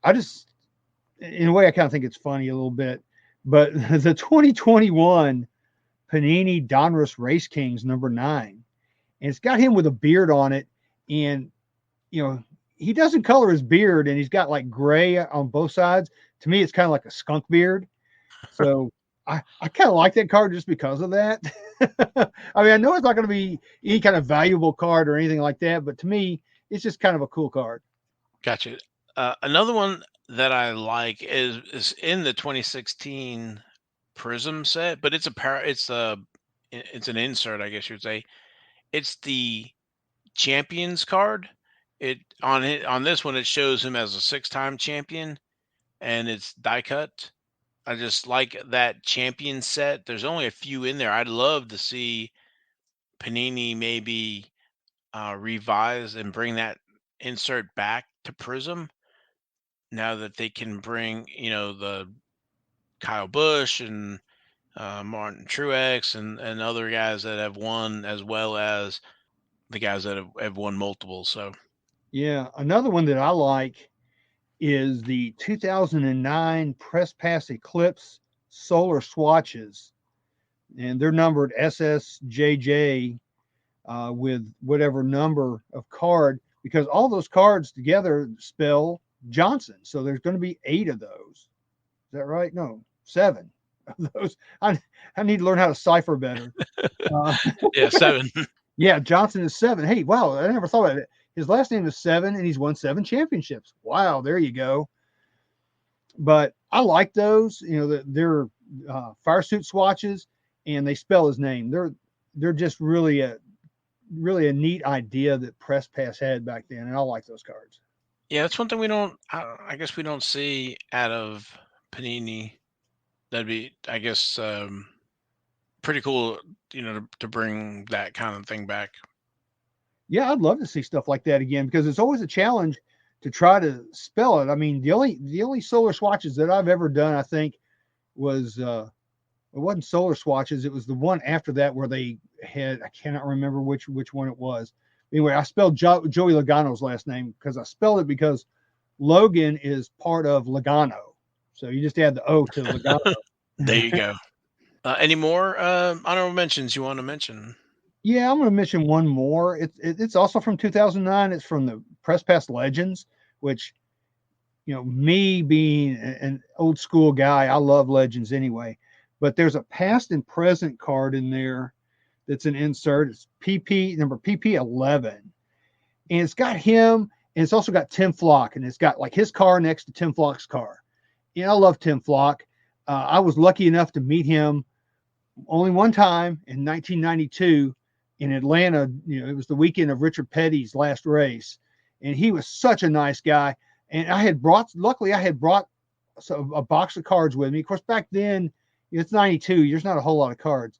a way, I kind of think it's funny a little bit, but the 2021 Panini Donruss Race Kings number 9, and it's got him with a beard on it, and he doesn't color his beard, and he's got like gray on both sides. To me, it's kind of like a skunk beard. So I kind of like that card just because of that. I mean, I know it's not going to be any kind of valuable card or anything like that, but to me, it's just kind of a cool card. Gotcha. Another one that I like is in the 2016 Prism set, but it's an insert, I guess you would say. It's the Champions card. On this one, it shows him as a 6-time champion, and it's die cut. I just like that champion set. There's only a few in there. I'd love to see Panini maybe revise and bring that insert back to Prism now that they can bring, the Kyle Busch and Martin Truex and other guys that have won, as well as the guys that have won multiple. So yeah, another one that I like is the 2009 Press Pass Eclipse Solar Swatches, and they're numbered SSJJ with whatever number of card, because all those cards together spell Johnson. So there's going to be 8 of those. Is that right? No, 7 of those. I need to learn how to cipher better. Yeah, 7. Yeah, Johnson is 7. Hey, wow, I never thought about it. His last name is 7, and he's won 7 championships. Wow, there you go. But I like those. They're fire suit swatches, and they spell his name. They're just really a neat idea that Press Pass had back then, and I like those cards. Yeah, that's one thing we don't. I guess we don't see out of Panini. That'd be, I guess, pretty cool. To bring that kind of thing back. Yeah, I'd love to see stuff like that again, because it's always a challenge to try to spell it. I mean, the only solar swatches that I've ever done, I think, was it wasn't solar swatches. It was the one after that where they had, I cannot remember which one it was. Anyway, I spelled Joey Logano's last name because I spelled it because Logan is part of Logano. So you just add the O to Logano. There you go. Any more honorable mentions you want to mention? Yeah, I'm going to mention one more. It's also from 2009. It's from the Press Pass Legends, which, me being an old school guy, I love Legends anyway. But there's a past and present card in there that's an insert. It's number PP11, and it's got him, and it's also got Tim Flock, and it's got like his car next to Tim Flock's car. I love Tim Flock. I was lucky enough to meet him only one time in 1992 in Atlanta. It was the weekend of Richard Petty's last race, and he was such a nice guy. And luckily I had brought a box of cards with me. Of course, back then, it's 92. There's not a whole lot of cards.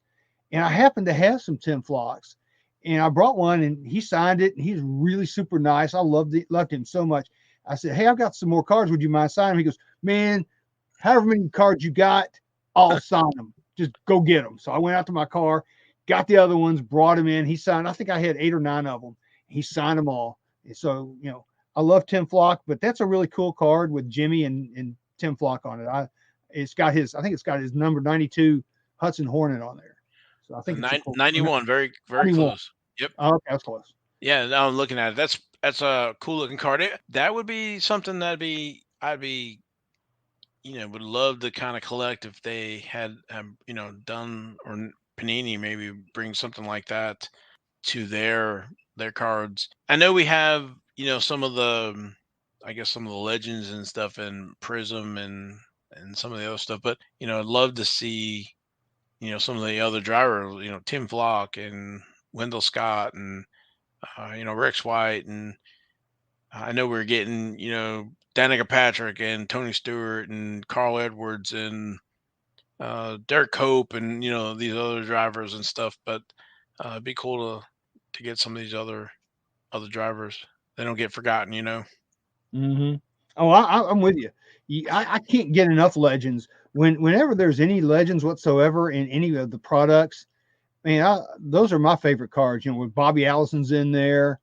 And I happened to have some Tim Flocks, and I brought one, and he signed it, and he's really super nice. I loved him so much. I said, "Hey, I've got some more cards. Would you mind signing them?" He goes, "Man, however many cards you got, I'll sign them. Just go get them." So I went out to my car, got the other ones, brought them in. He signed, I think I had 8 or 9 of them. He signed them all. And so, I love Tim Flock, but that's a really cool card with Jimmy and Tim Flock on it. I think it's got his number 92 Hudson Hornet on there. So I think it's 91, very, very 91. close. Yep. Oh, okay, that's close. Yeah, now I'm looking at it. That's a cool looking card. That would be something I'd be would love to kind of collect if they had done, or Panini maybe bring something like that to their cards. I know we have some of the some of the legends and stuff in Prism and some of the other stuff, but I'd love to see some of the other drivers, Tim Flock and Wendell Scott and Rex White, and I know we're getting Danica Patrick and Tony Stewart and Carl Edwards and Derek Cope and these other drivers and stuff, but it'd be cool to get some of these other drivers. They don't get forgotten, Mm-hmm. Oh, I'm with you. I can't get enough legends. Whenever there's any legends whatsoever in any of the products, man, those are my favorite cards. When Bobby Allison's in there,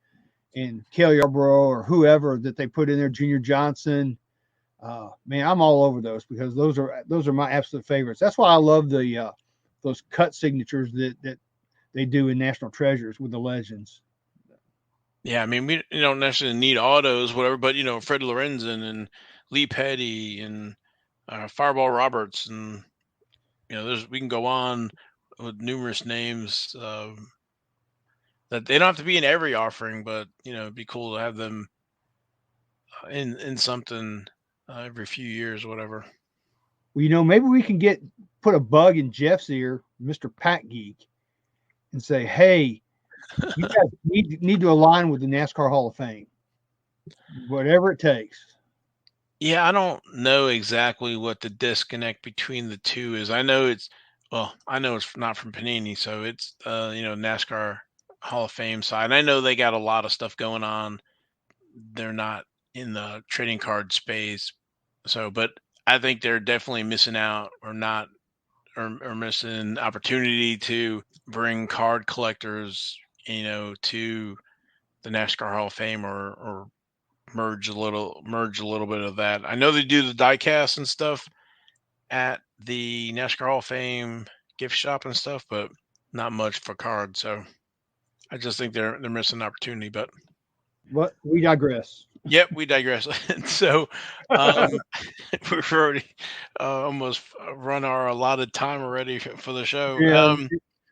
and Cale Yarborough or whoever that they put in there, Junior Johnson. Man, I'm all over those because those are my absolute favorites. That's why I love those cut signatures that they do in National Treasures with the legends. Yeah, I mean, we don't necessarily need autos, whatever, but Fred Lorenzen and Lee Petty and Fireball Roberts, and we can go on with numerous names that they don't have to be in every offering, but it'd be cool to have them in something every few years, or whatever. Well, maybe we can put a bug in Jeff's ear, Mr. Pack Geek, and say, "Hey, you guys need to align with the NASCAR Hall of Fame, whatever it takes." Yeah, I don't know exactly what the disconnect between the two is. I know it's not from Panini, so it's NASCAR Hall of Fame side. And I know they got a lot of stuff going on. They're not in the trading card space, so but I think they're definitely missing out, or not, or missing opportunity to bring card collectors, to the NASCAR Hall of Fame, or merge a little bit of that. I know they do the diecast and stuff at the NASCAR Hall of Fame gift shop and stuff, but not much for cards. So I just think they're missing an opportunity. But we digress. Yep, we digress. So we've already almost run our allotted time already for the show. Yeah,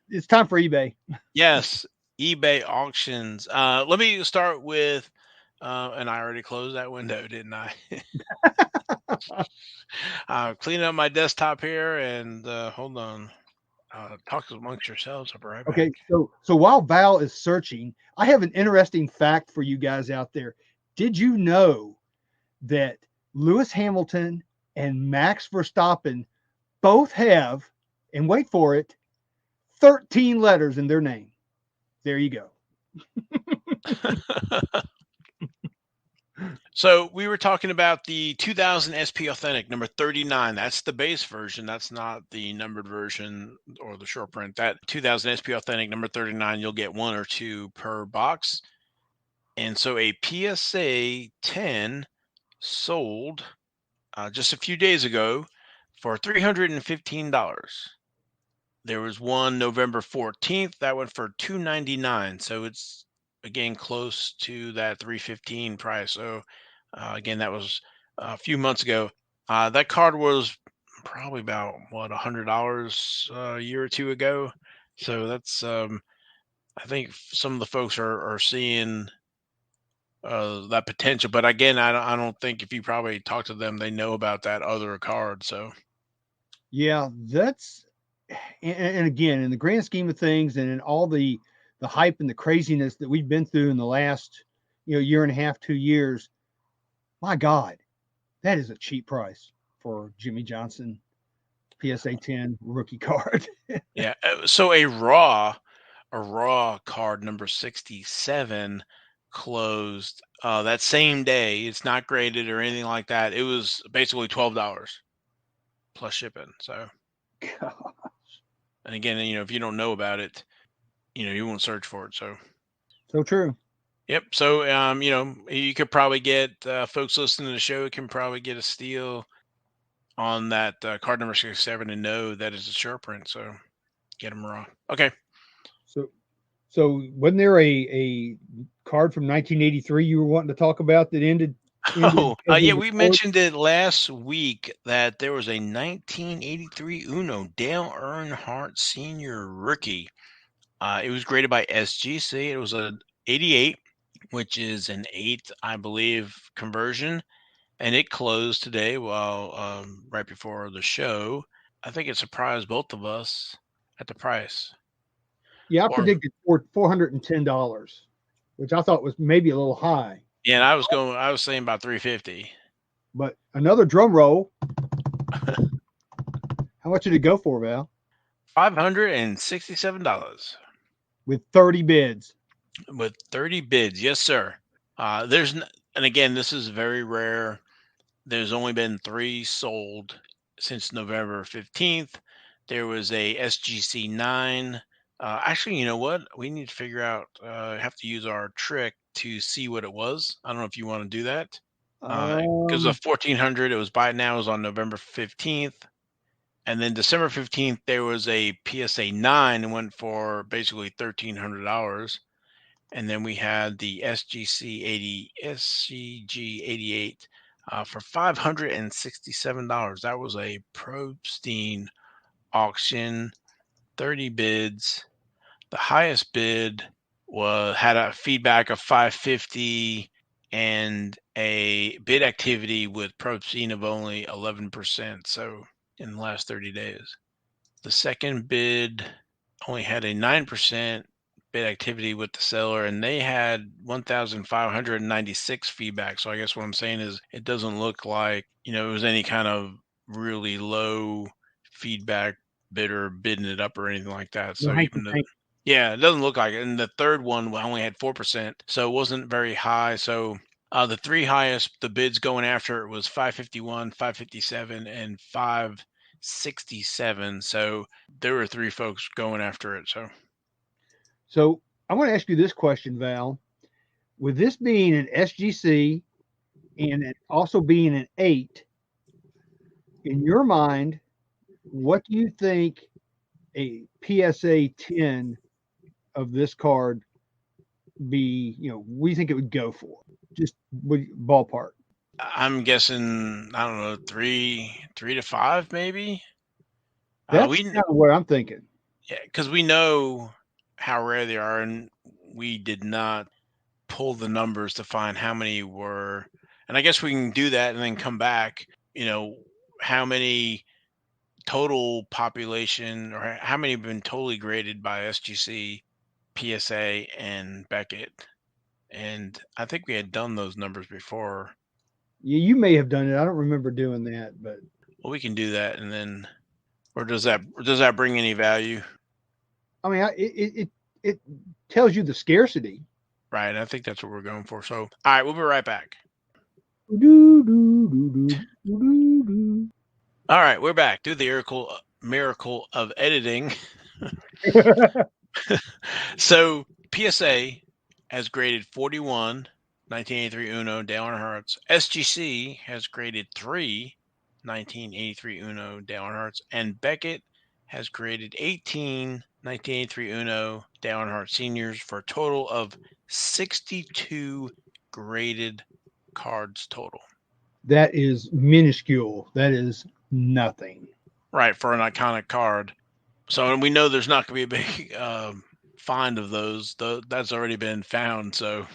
it's time for eBay. Yes, eBay auctions. Let me start with, and I already closed that window, didn't I? Cleaning up my desktop here, and hold on. Talk amongst yourselves. I'll be right back. Okay, so while Val is searching, I have an interesting fact for you guys out there. Did you know that Lewis Hamilton and Max Verstappen both have, and wait for it, 13 letters in their name? There you go. So we were talking about the 2000 SP Authentic number 39. That's the base version. That's not the numbered version or the short print. That 2000 SP Authentic number 39, you'll get 1 or 2 per box. And so a PSA 10 sold just a few days ago for $315. There was one November 14th that went for $299. So it's again close to that 315 price. So again, that was a few months ago. That card was probably about what $100 a year or two ago. So that's I think some of the folks are seeing that potential. But again, I don't think if you probably talk to them, they know about that other card. So Yeah, that's and again, in the grand scheme of things, and in all the hype and the craziness that we've been through in the last year and a half, 2 years, my God, that is a cheap price for Jimmie Johnson PSA 10 rookie card. yeah, so a raw card number 67 closed that same day. It's not graded or anything like that. It was basically $12 plus shipping. So, God, and again, if you don't know about it, you won't search for it. So, so true. yep. So, you could probably get folks listening to the show can probably get a steal on that card number 67 and know that it's a sure print. So, get them raw. Okay. So so wasn't there a card from 1983 you were wanting to talk about that ended Oh, because yeah, of the we court? mentioned it last week that there was a 1983 UNO Dale Earnhardt Sr. rookie. It was graded by SGC. It was a 88, which is an 8, I believe, conversion, and it closed today. Well, right before the show. I think it surprised both of us at the price. Yeah, I Or predicted $410, which I thought was maybe a little high. yeah, and I was saying about 350. But another drum roll. How much did it go for, Val? $567. With 30 bids. With 30 bids, yes, sir. And again, this is very rare. There's only been 3 sold since November 15th. There was a SGC 9. Actually, you know what? We need to figure out, have to use our trick to see what it was. I don't know if you want to do that. Because the Um, 1400, it was by now, was on November 15th. And then December 15th, there was a PSA 9 and went for basically $1,300. And then we had the SCG 88 for $567. That was a Probstein auction, 30 bids. The highest bid had a feedback of 550 and a bid activity with Probstein of only 11%. So in the last 30 days, the second bid only had a 9% bid activity with the seller, and they had 1,596 feedback. So I guess what I'm saying is it doesn't look like it was any kind of really low feedback bidder bidding it up or anything like that. no So hanky even though, panky. yeah, it doesn't look like it. And the third one only had 4%, so it wasn't very high. So the 3 highest, the bids going after it was 551, 557, and 567. So there were 3 folks going after it. So I want to ask you this question, Val. With this being an SGC and it also being an 8, in your mind, what do you think a PSA 10 of this card what do you think it would go for? Just ballpark. I'm guessing, I don't know, 3 to 5 maybe. That's We kind of what I'm thinking. Yeah, because we know how rare they are, and we did not pull the numbers to find how many were. And I guess we can do that and then come back. How many total population, or how many have been totally graded by SGC, PSA, and Beckett. And I think we had done those numbers before. You may have done it. I don't remember doing that, but Well, we can do that, and then, or does that bring any value? I mean, it tells you the scarcity. Right. I think that's what we're going for. So, all right, we'll be right back. All right, we're back. Do the miracle of editing. So PSA has graded 41, 1983 Uno Dale Earnhardts. SGC has graded 3, 1983 Uno Dale Earnhardts. And Beckett has graded 18, 1983 Uno Dale Earnhardt Seniors for a total of 62 graded cards total. That is minuscule. That is nothing. Right, for an iconic card. So we know there's not going to be a big find of those. That's already been found. So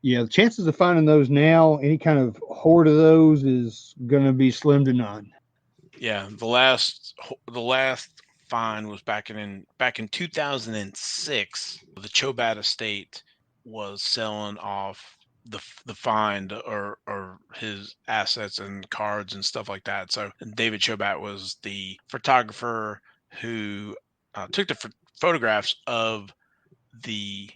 yeah, the chances of finding those now, any kind of hoard of those, is going to be slim to none. Yeah, the last find was back in 2006. The Chobat estate was selling off the find or his assets and cards and stuff like that. So David Chobat was the photographer who took the photographs of the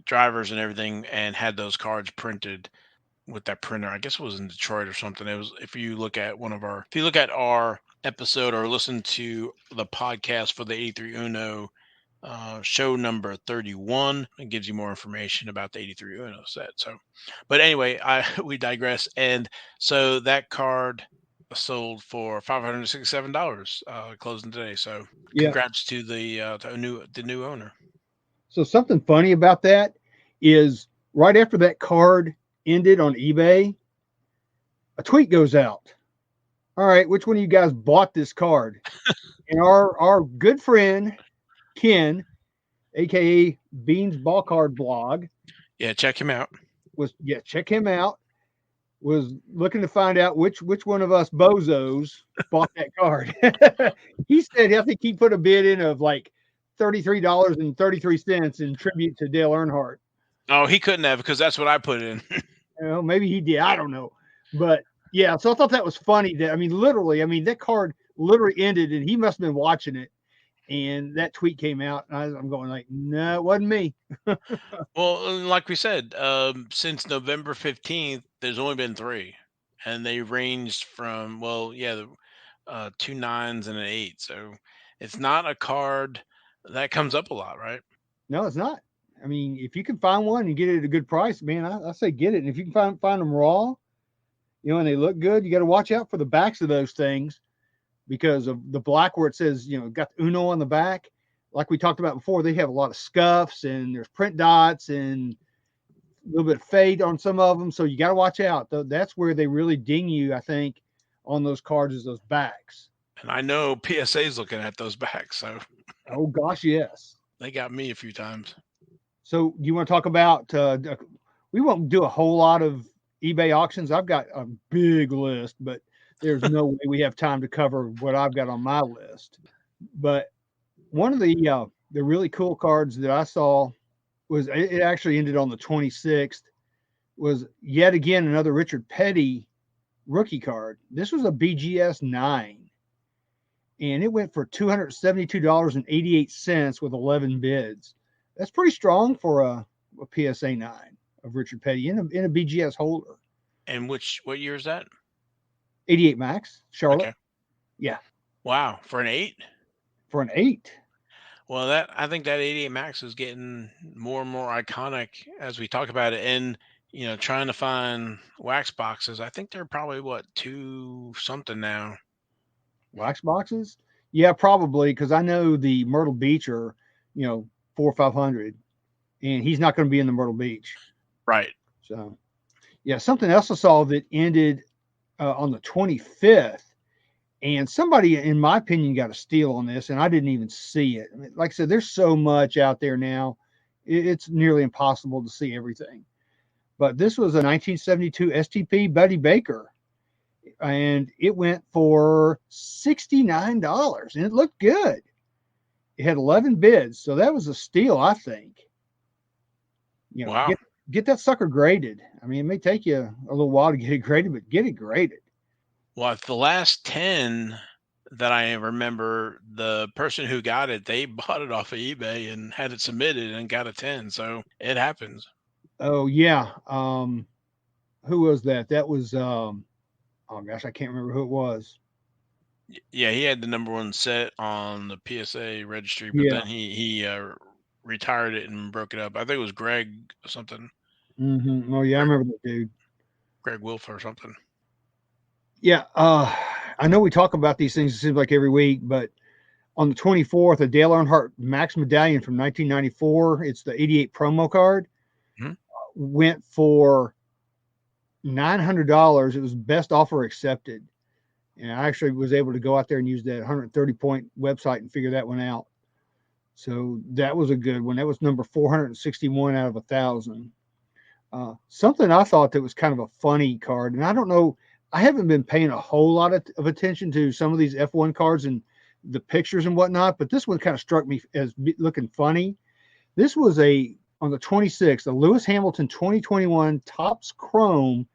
drivers and everything and had those cards printed with that printer. I guess it was in Detroit or something. It was, if you look at our episode or listen to the podcast for the 83 Uno show number 31, it gives you more information about the 83 Uno set. So, but anyway, we digress. And so that card sold for $567 closing today. So congrats to the new owner. So something funny about that is right after that card ended on eBay, a tweet goes out. All right, which one of you guys bought this card? And our good friend Ken, aka Beans Ball Card Blog, check him out. Was looking to find out which one of us bozos bought that card. He said I think he put a bid in of like $33.33 in tribute to Dale Earnhardt. Oh, he couldn't have, because that's what I put in. Maybe he did. I don't know. But yeah, so I thought that was funny that, that card literally ended and he must have been watching it. And that tweet came out and I'm going like, no, it wasn't me. Well, like we said, since November 15th, there's only been 3 and they ranged from, 2 9s and an 8. So it's not a card that comes up a lot, right? No, it's not. I mean, if you can find one and get it at a good price, man, I say get it. And if you can find them raw, and they look good, you got to watch out for the backs of those things because of the black where it says, got Uno on the back. Like we talked about before, they have a lot of scuffs and there's print dots and a little bit of fade on some of them. So you got to watch out. That's where they really ding you, I think, on those cards is those backs. And I know PSA's looking at those backs. So. Oh, gosh, yes. They got me a few times. So you want to talk about, we won't do a whole lot of eBay auctions. I've got a big list, but there's no way we have time to cover what I've got on my list. But one of the really cool cards that I saw was, it actually ended on the 26th, was yet again another Richard Petty rookie card. This was a BGS 9. And it went for $272.88 with 11 bids. That's pretty strong for a PSA 9 of Richard Petty in a BGS holder. And what year is that? 88 Max, Charlotte. Okay. Yeah. Wow, for an 8? For an 8. Well, I think that 88 Max is getting more and more iconic as we talk about it. And trying to find wax boxes. I think they're probably 2 something now. Wax boxes? Yeah, probably, because I know the Myrtle Beach are, $400 or $500, and he's not going to be in the Myrtle Beach. Right. So, yeah, something else I saw that ended on the 25th, and somebody, in my opinion, got a steal on this, and I didn't even see it. Like I said, there's so much out there now, it's nearly impossible to see everything. But this was a 1972 STP Buddy Baker. And it went for $69, and it looked good. It had 11 bids, so that was a steal, I think. Wow. Get that sucker graded. I mean, it may take you a little while to get it graded, but get it graded. Well, the last 10 that I remember, the person who got it, they bought it off of eBay and had it submitted and got a 10. So it happens. Oh, yeah. Who was that? That was... oh gosh, I can't remember who it was. Yeah, he had the number 1 set on the PSA registry, but then he retired it and broke it up. I think it was Greg something, Mm-hmm. Oh yeah, I Greg, remember that dude. Greg Wolf or something. Yeah, I know we talk about these things. It seems like every week, but on the 24th, a Dale Earnhardt Max Medallion from 1994. It's the 88 promo card. Mhm. Went for $900. It was best offer accepted. And I actually was able to go out there and use that 130 point website and figure that one out. So that was a good one. That was number 461 out of 1,000. Something I thought that was kind of a funny card, and I don't know, I haven't been paying a whole lot of attention to some of these F1 cards and the pictures and whatnot, but this one kind of struck me as looking funny. This was on the 26th, a Lewis Hamilton 2021 Topps Chrome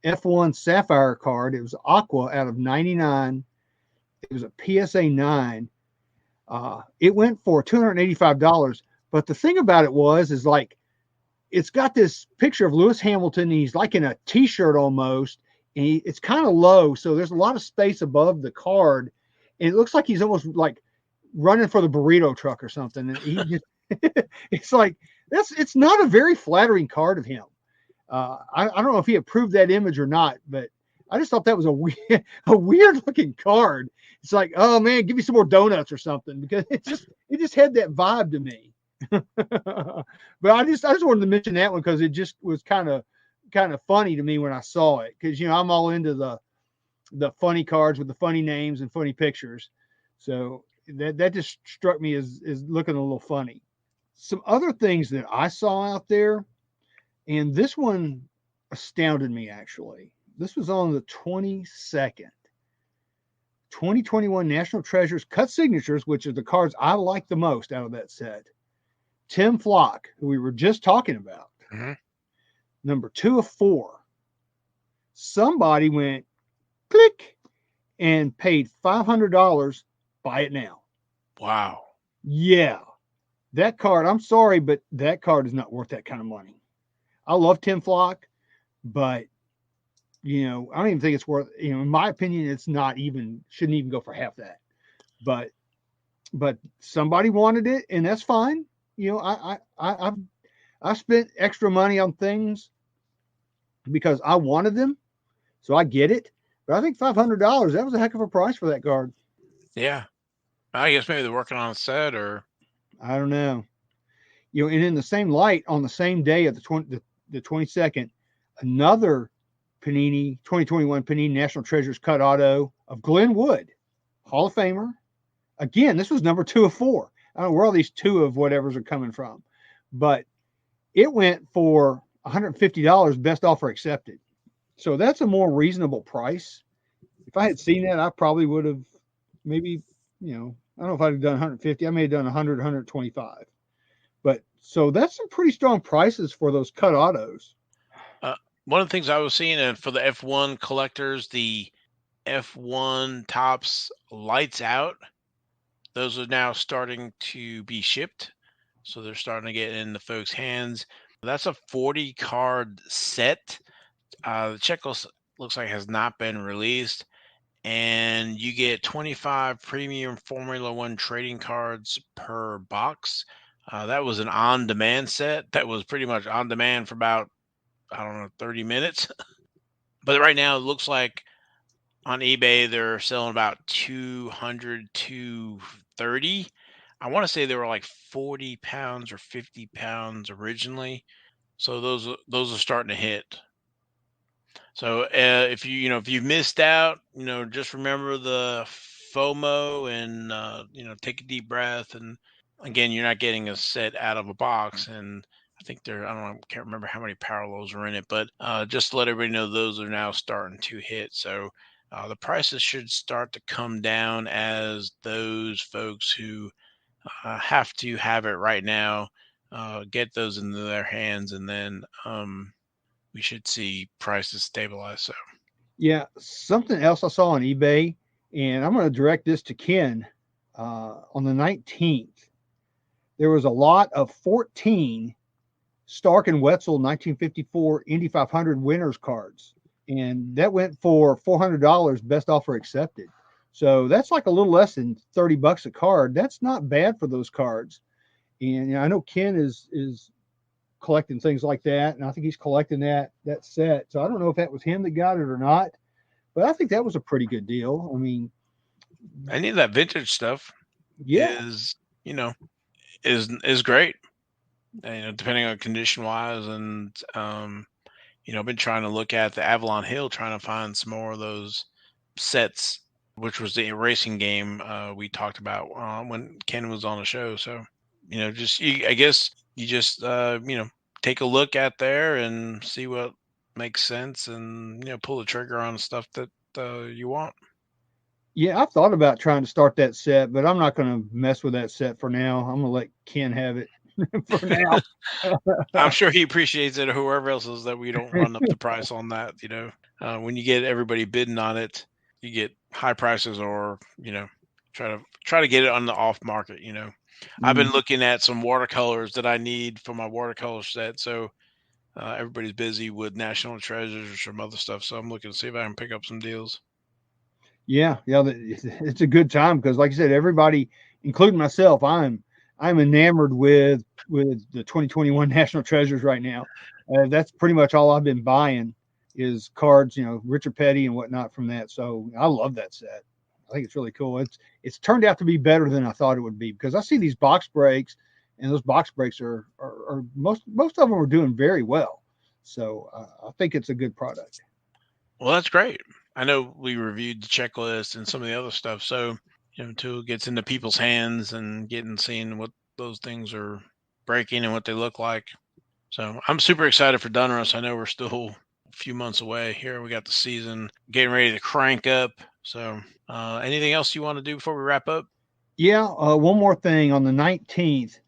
F1 Sapphire card. It was aqua out of 99. It was a PSA 9. It went for $285. But the thing about it is like, it's got this picture of Lewis Hamilton. And he's like in a t-shirt almost. And it's kind of low. So there's a lot of space above the card. And it looks like he's almost like running for the burrito truck or something. And he just, it's like, it's not a very flattering card of him. I don't know if he approved that image or not, but I just thought that was a weird looking card. It's like, oh man, give me some more donuts or something, because it just had that vibe to me. But I just wanted to mention that one because it just was kind of funny to me when I saw it, because I'm all into the funny cards with the funny names and funny pictures. So that just struck me as looking a little funny. Some other things that I saw out there, and this one astounded me actually. This was on the 22nd. 2021 National Treasures Cut Signatures, which are the cards I like the most out of that set. Tim Flock, who we were just talking about, number 2 of 4. Somebody went click and paid $500. Buy it now. Wow. Yeah. That card, I'm sorry, but that card is not worth that kind of money. I love Tim Flock, but I don't even think it's worth, in my opinion, it's not even, shouldn't even go for half that. But somebody wanted it, and that's fine. I spent extra money on things because I wanted them, so I get it. But I think $500, that was a heck of a price for that card. Yeah. I guess maybe they're working on a set, or I don't know. And in the same light, on the same day of the 22nd, another Panini 2021 Panini National Treasures cut auto of Glenn Wood, Hall of Famer. Again, this was number 2 of 4. I don't know where all these 2 of whatevers are coming from, but it went for $150, best offer accepted. So that's a more reasonable price. If I had seen that, I probably would have maybe, I don't know if I'd have done 150. I may have done 100, 125. But so that's some pretty strong prices for those cut autos. One of the things I was seeing for the F1 collectors, the F1 Topps Lights Out, those are now starting to be shipped. So they're starting to get in the folks' hands. That's a 40 card set. The checklist looks like has not been released. And you get 25 premium Formula One trading cards per box. That was an on-demand set. That was pretty much on demand for about, 30 minutes. But right now, it looks like on eBay, they're selling about 200 to 30. I want to say they were like 40 pounds or 50 pounds originally. So those are starting to hit. So if you missed out, just remember the FOMO and take a deep breath. And again, you're not getting a set out of a box. And I think I don't know, can't remember how many parallels are in it, but just to let everybody know, those are now starting to hit. So the prices should start to come down as those folks who have to have it right now get those into their hands, and then we should see prices stabilize. So Yeah, something else I saw on eBay, and I'm going to direct this to Ken. On the 19th, there was a lot of 14 Stark and Wetzel 1954 Indy 500 winners cards, and that went for $400, best offer accepted. So that's like a little less than $30 a card. That's not bad for those cards. And I know Ken is collecting things like that, and I think he's collecting that set. So I don't know if that was him that got it or not, but I think that was a pretty good deal. I mean, Any of that vintage stuff yeah, is, is great. Depending on condition wise, and I've been trying to look at the Avalon Hill, trying to find some more of those sets, which was the racing game we talked about when Ken was on the show. So, I guess you just take a look at there and see what makes sense, and pull the trigger on stuff that you want. yeah, I've thought about trying to start that set, but I'm not going to mess with that set for now. I'm going to let Ken have it for now. I'm sure he appreciates it, or whoever else is, that we don't run up the price on that. When you get everybody bidding on it, you get high prices, or try to get it on the off market. I've been Mm. looking at some watercolors that I need for my watercolor set. So everybody's busy with National Treasures or some other stuff. So I'm looking to see if I can pick up some deals. Yeah, yeah, it's a good time because, like I said, everybody, including myself, I'm enamored with the 2021 National Treasures right now. That's pretty much all I've been buying is cards, Richard Petty and whatnot from that. So I love that set. I think it's really cool. It's turned out to be better than I thought it would be because I see these box breaks, and those box breaks are most of them are doing very well. So I think it's a good product. Well, that's great. I know we reviewed the checklist and some of the other stuff. So, until it gets into people's hands and seeing what those things are breaking and what they look like. So I'm super excited for Dunruss. I know we're still a few months away here. We got the season getting ready to crank up. So anything else you want to do before we wrap up? Yeah, one more thing on the 19th.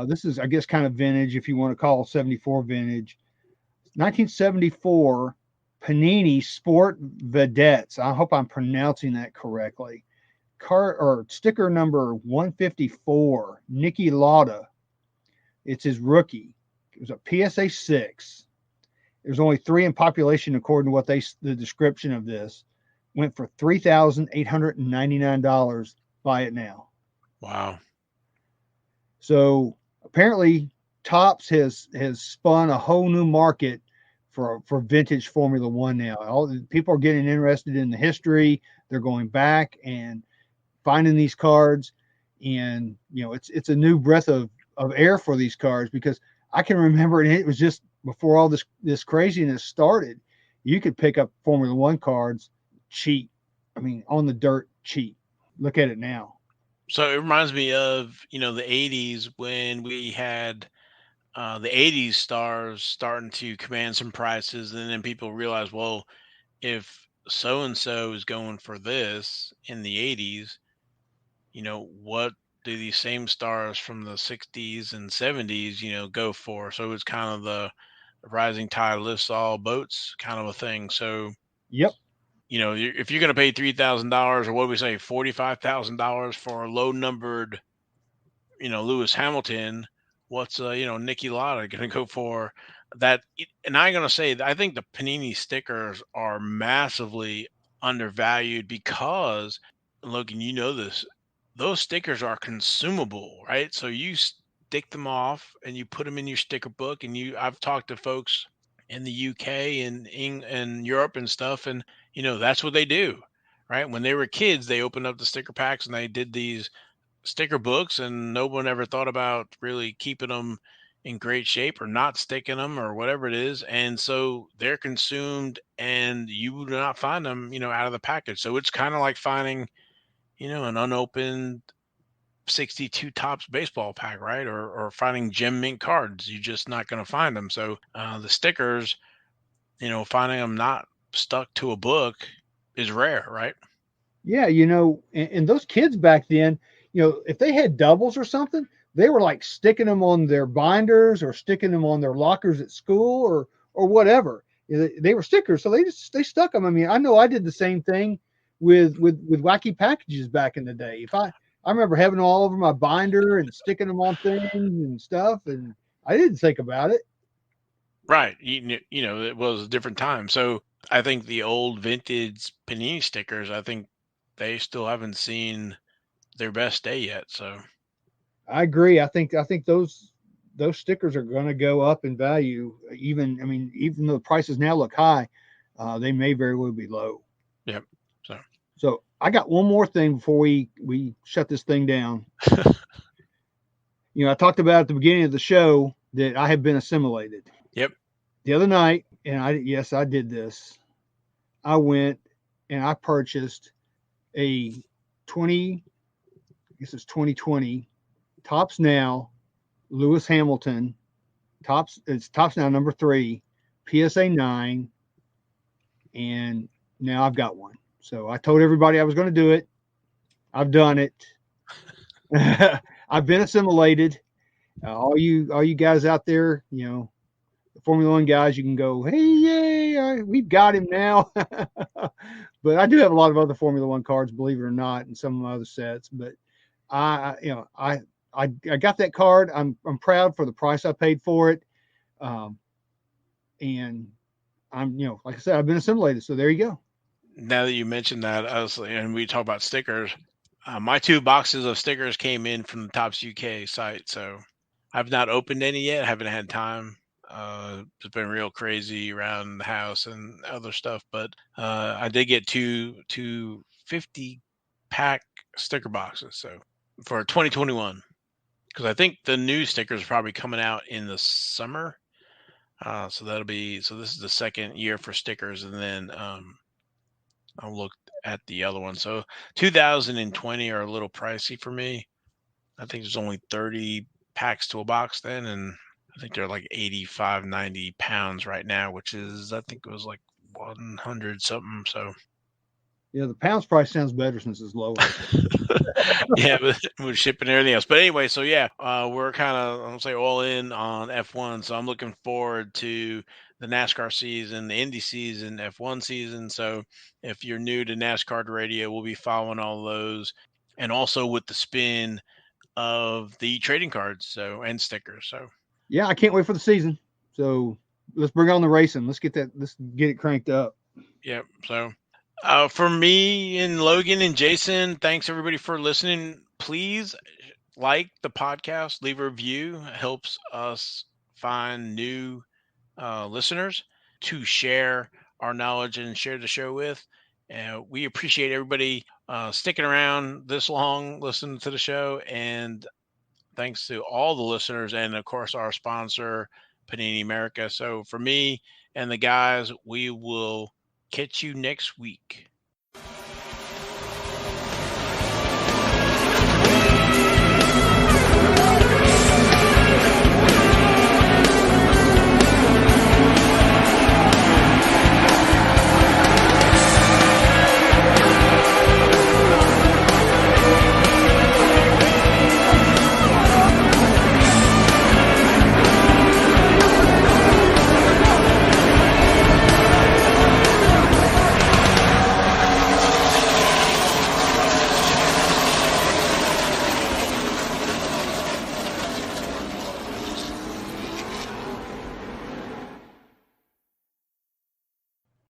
This is, I guess, kind of vintage if you want to call 74 vintage. 1974 Panini Sport Vedettes. I hope I'm pronouncing that correctly. Card or sticker number 154, Nicky Lauda. It's his rookie. It was a PSA 6. There's only 3 in population according to what the description of this. Went for $3,899. Buy it now. Wow. So apparently Topps has spun a whole new market for vintage Formula One now. All the people are getting interested in the history. They're going back and finding these cards, and it's a new breath of air for these cards because I can remember, and it was just before all this craziness started, you could pick up Formula One cards cheap. I mean, on the dirt cheap. Look at it now. So it reminds me of, the 80s when we had the 80s stars starting to command some prices. And then people realize, well, if so and so is going for this in the 80s, what do these same stars from the 60s and 70s, go for? So it's kind of the rising tide lifts all boats kind of a thing. So, Yep. if you're going to pay $3,000, or what do we say, $45,000 for a low numbered, Lewis Hamilton, what's Nicky Lauda going to go for that? And I'm going to say that I think the Panini stickers are massively undervalued because, Logan, this, those stickers are consumable, right? So you stick them off and you put them in your sticker book, and I've talked to folks in the UK and and Europe and stuff, and that's what they do, right? When they were kids, they opened up the sticker packs and they did these sticker books, and no one ever thought about really keeping them in great shape or not sticking them or whatever it is. And so they're consumed, and you do not find them, out of the package. So it's kind of like finding, an unopened 62 tops baseball pack, right? Or finding gem mint cards. You're just not going to find them. So the stickers, finding them not stuck to a book is rare, right? Yeah, and those kids back then, if they had doubles or something, they were like sticking them on their binders or sticking them on their lockers at school or whatever. They were stickers, so they stuck them. I mean, I know I did the same thing with wacky packages back in the day. If I remember having them all over my binder and sticking them on things and stuff, and I didn't think about it. Right. It was a different time. So I think the old vintage Panini stickers, I think they still haven't seen their best day yet. So I agree. I think those stickers are going to go up in value. Even though the prices now look high, they may very well be low. Yep. So So I got one more thing before we shut this thing down. I talked about at the beginning of the show that I have been assimilated. yep. The other night, and I did this. I went and I purchased a 20, I guess it's 2020 Tops Now Lewis Hamilton it's Tops Now number 3 PSA 9, and now I've got one. So I told everybody I was going to do it. I've done it. I've been assimilated. All you guys out there, the Formula One guys, you can go, hey, yay, we've got him now. But I do have a lot of other Formula One cards, believe it or not, and some of my other sets. But I got that card. I'm proud for the price I paid for it, and I'm like I said, I've been assimilated. So there you go. Now that you mentioned that, and we talk about stickers, my 2 boxes of stickers came in from the Tops UK site, so I've not opened any yet. Haven't had time. It's been real crazy around the house and other stuff, but I did get two 50-pack sticker boxes. So for 2021, because I think the new stickers are probably coming out in the summer. So this is the second year for stickers, and then I'll look at the other one. So 2020 are a little pricey for me. I think there's only 30 packs to a box then, and I think they're like 85, 90 pounds right now, which is, I think it was like 100 something. So Yeah, the pounds price sounds better since it's lower. yeah, but with shipping and everything else. But anyway, so yeah, we're kind of, I'm gonna say, all in on F1. So I'm looking forward to the NASCAR season, the Indy season, F1 season. So if you're new to NASCAR Radio, we'll be following all those, and also with the spin of the trading cards, so, and stickers. So Yeah, I can't wait for the season. So let's bring on the racing. Let's get it cranked up. yeah. So for me and Logan and Jason, thanks everybody for listening. Please like the podcast, leave a review. It helps us find new listeners to share our knowledge and share the show with. And we appreciate everybody sticking around this long, listening to the show. And thanks to all the listeners and, of course, our sponsor, Panini America. So for me and the guys, we will catch you next week.